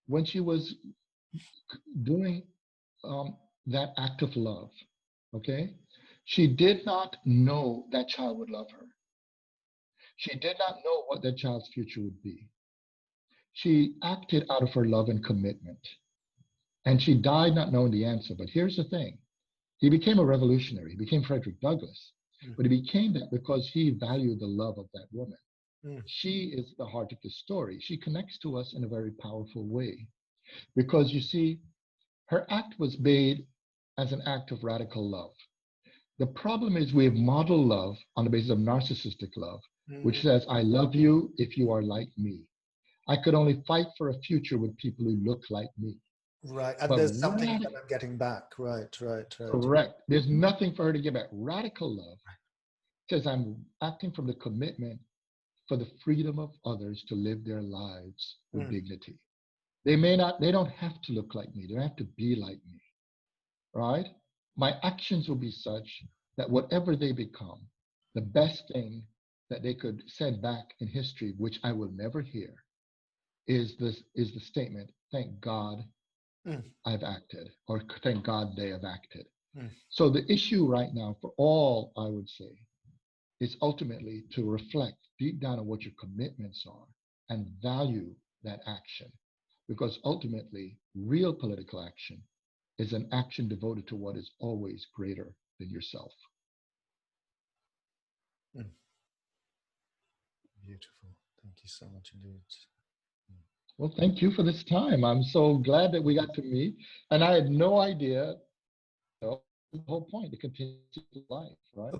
When she was doing that act of love, okay, she did not know that child would love her. She did not know what that child's future would be. She acted out of her love and commitment. And she died not knowing the answer. But here's the thing. He became a revolutionary. He became Frederick Douglass. But he became that because he valued the love of that woman. She is the heart of the story. She connects to us in a very powerful way because you see, her act was made as an act of radical love. The problem is we have modeled love on the basis of narcissistic love, which says, I love you if you are like me. I could only fight for a future with people who look like me. Right. And But there's something that I'm getting back. Right. correct. There's nothing for her to give back. Radical love says, I'm acting from the commitment for the freedom of others to live their lives with dignity. They don't have to look like me. They don't have to be like me, right? My actions will be such that whatever they become, the best thing that they could send back in history, which I will never hear, is the statement, thank God I've acted, or thank God they have acted. So the issue right now for all, I would say, is ultimately to reflect deep down on what your commitments are and value that action. Because ultimately, real political action is an action devoted to what is always greater than yourself. Beautiful. Thank you so much indeed. Well, thank you for this time. I'm so glad that we got to meet. And I had no idea, the whole point, to continue life, right?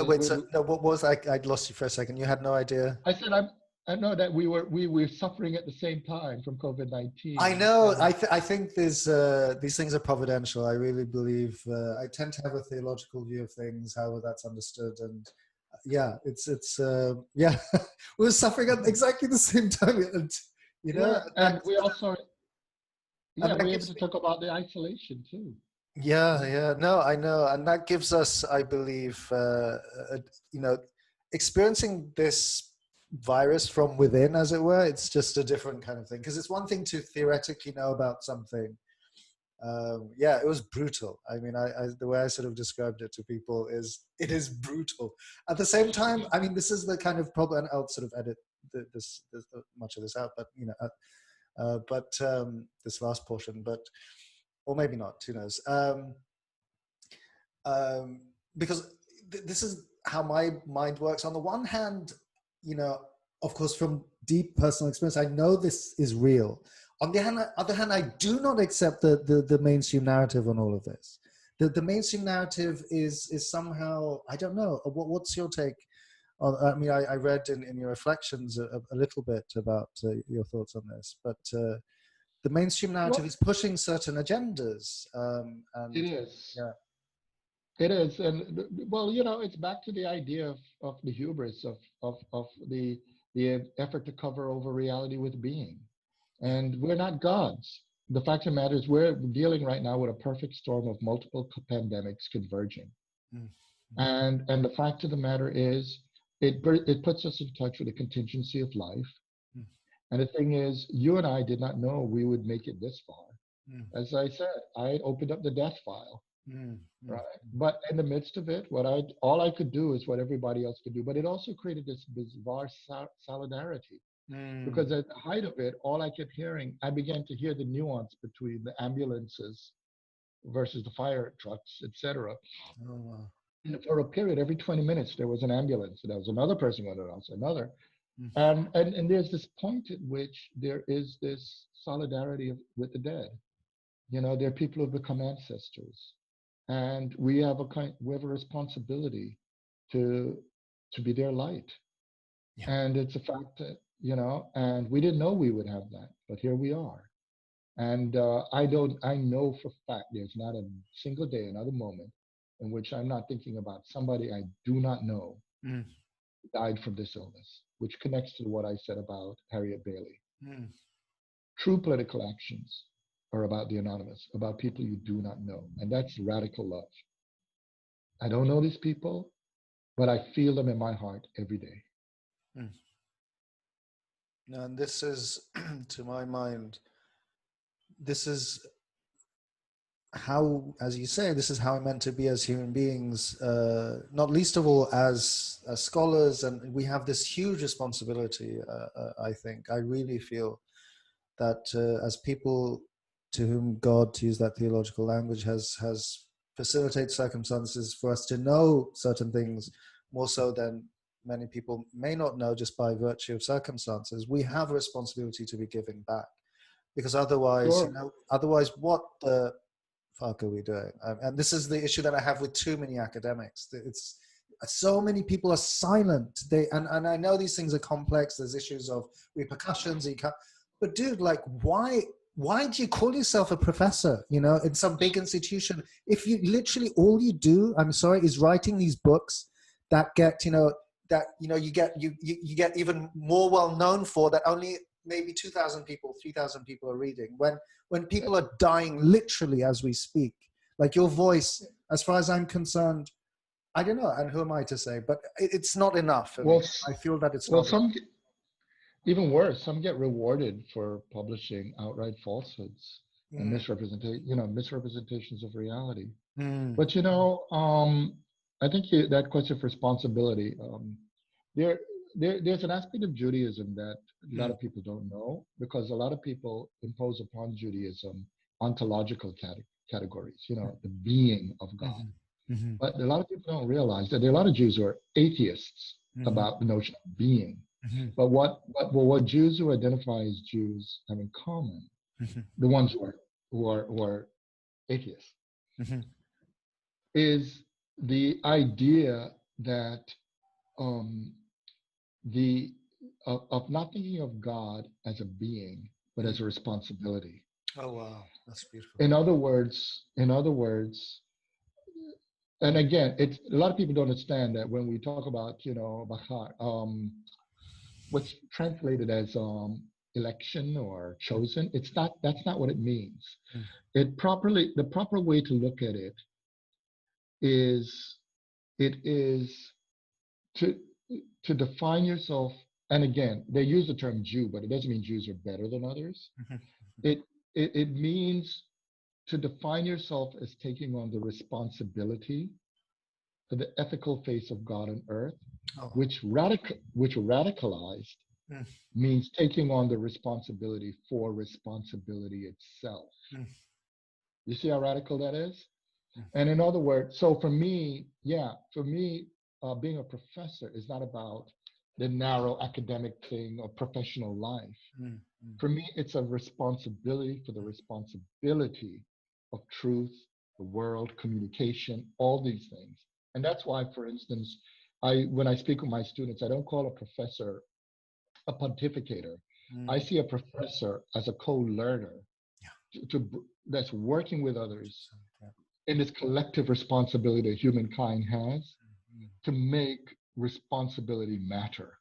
Wait, so no, what was I'd lost you for a second. You had no idea. I said, I know that we were suffering at the same time from COVID-19. I know. I think these things are providential. I really believe. I tend to have a theological view of things, however that's understood, and yeah, yeah, we were suffering at exactly the same time, and you know, and we also, we were able to talk about the isolation too. Yeah, no, I know, and that gives us, I believe, you know, experiencing this virus from within, as it were. It's just a different kind of thing, because it's one thing to theoretically know about something. Yeah, it was brutal. I mean, the way I sort of described it to people is, it is brutal. At the same time, I mean, this is the kind of problem, and I'll sort of edit this much of this out, but you know, this last portion, but. Or maybe not, who knows? Because this is how my mind works. On the one hand, you know, of course, from deep personal experience, I know this is real. On the other hand, I do not accept the mainstream narrative on all of this. The mainstream narrative is somehow, I don't know, what's your take? I mean, I read in your reflections a little bit about your thoughts on this, but the mainstream narrative is pushing certain agendas. And it is. Yeah. It is. And well, you know, it's back to the idea of the hubris of the effort to cover over reality with being. And we're not gods. The fact of the matter is we're dealing right now with a perfect storm of multiple pandemics converging. And the fact of the matter is it puts us in touch with the contingency of life. And the thing is, you and I did not know we would make it this far. As I said, I opened up the death file, right? But in the midst of it, all I could do is what everybody else could do. But it also created this bizarre solidarity, because at the height of it, all I kept hearing, I began to hear the nuance between the ambulances versus the fire trucks, etc. Oh, wow. And for a period, every 20 minutes, there was an ambulance. There was another person going around, another. And there's this point at which there is this solidarity with the dead. You know, there are people who have become ancestors, and we have a responsibility to be their light. Yeah. And it's a fact that, you know, and we didn't know we would have that, but here we are. And I know for a fact there's not a single day, another moment in which I'm not thinking about somebody I do not know died from this illness, which connects to what I said about Harriet Bailey. True political actions are about the anonymous, about people you do not know. And that's radical love. I don't know these people, but I feel them in my heart every day. And this is, to my mind, this is how, as you say, this is how we're meant to be as human beings, not least of all as scholars. And we have this huge responsibility, I think. I really feel that as people to whom God, to use that theological language, has facilitated circumstances for us to know certain things more so than many people may not know just by virtue of circumstances, we have a responsibility to be giving back. Because otherwise, Sure. otherwise what the fuck are we doing? And this is the issue that I have with too many academics. It's so many people are silent. And I know these things are complex. There's issues of repercussions. But dude, like, why do you call yourself a professor, in some big institution, if you literally all you do, I'm sorry, is writing these books that get, you get even more well known for, that only maybe 2,000 people, 3,000 people are reading, when people are dying literally as we speak. Like, your voice, as far as I'm concerned, I don't know, and who am I to say, but it's not enough for me. I feel that it's not enough. Even worse, some get rewarded for publishing outright falsehoods and misrepresentations of reality. But I think that question of responsibility, there's an aspect of Judaism that a lot of people don't know, because a lot of people impose upon Judaism ontological categories, the being of God. But a lot of people don't realize that there are a lot of Jews who are atheists about the notion of being. But what Jews who identify as Jews have in common, the ones who are atheists, is the idea that of not thinking of God as a being, but as a responsibility. Oh wow, that's beautiful. In other words, and again, a lot of people don't understand that when we talk about Bachar, what's translated as election or chosen, that's not what it means. The proper way to look at it is to define yourself. And again, they use the term Jew, but it doesn't mean Jews are better than others. It means to define yourself as taking on the responsibility for the ethical face of God on earth, which radicalized means taking on the responsibility for responsibility itself. You see how radical that is? And in other words, so for me, being a professor is not about the narrow academic thing or professional life. For me, it's a responsibility for the responsibility of truth, the world, communication, all these things. And that's why, for instance, when I speak with my students, I don't call a professor a pontificator. I see a professor as a co-learner that's working with others in this collective responsibility that humankind has to make responsibility matter.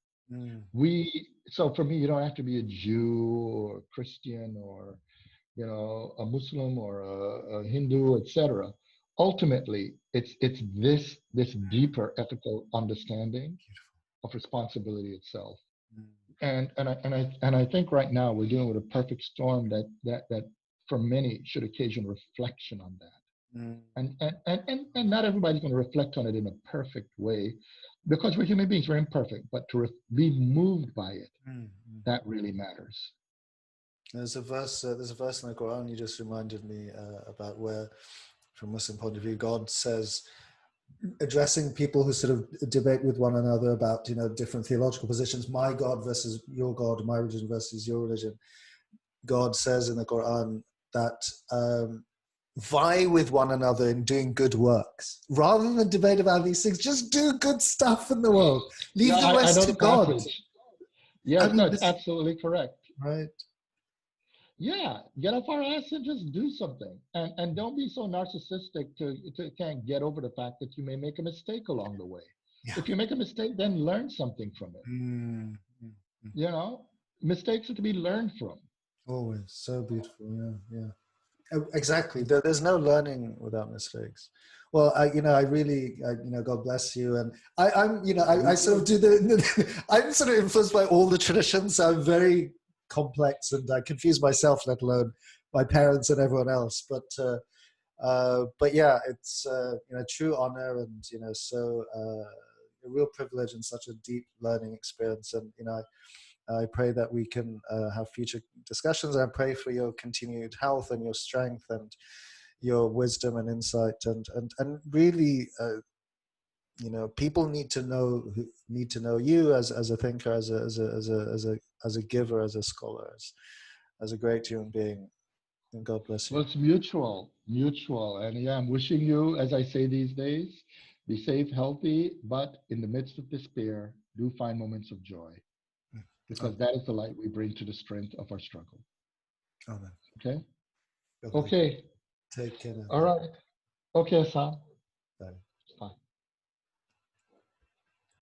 So for me, you don't have to be a Jew or Christian or a Muslim or a Hindu, etc. Ultimately, it's this deeper ethical understanding of responsibility itself. And I think right now we're dealing with a perfect storm that for many should occasion reflection on that. And not everybody's going to reflect on it in a perfect way, because we're human beings, we're imperfect, but to be moved by it, that really matters. There's a verse in the Quran you just reminded me about, where, from a Muslim point of view, God says, addressing people who sort of debate with one another about different theological positions, my God versus your God, my religion versus your religion. God says in the Quran that vie with one another in doing good works, rather than debate about these things. Just do good stuff in the world. Leave the rest to God. Yes, it's absolutely correct. Right. Yeah, get off our ass and just do something, and don't be so narcissistic to can't get over the fact that you may make a mistake along the way. If you make a mistake, then learn something from it. Mistakes are to be learned from. Always so beautiful. Yeah. Exactly. There's no learning without mistakes. Well, I really, God bless you. And I sort of do I'm sort of influenced by all the traditions. So I'm very complex, and I confuse myself, let alone my parents and everyone else. But yeah, it's true honor, and so a real privilege and such a deep learning experience. And I pray that we can have future discussions. I pray for your continued health and your strength and your wisdom and insight, and really people need to know you as a thinker, as a giver, as a scholar, as a great human being. And God bless you. Well, it's mutual. And yeah, I'm wishing you, as I say these days, be safe, healthy, but in the midst of despair, do find moments of joy, because that is the light we bring to the strength of our struggle. Amen. Okay? Okay. Take care now. All right. Okay, Hasan. Bye.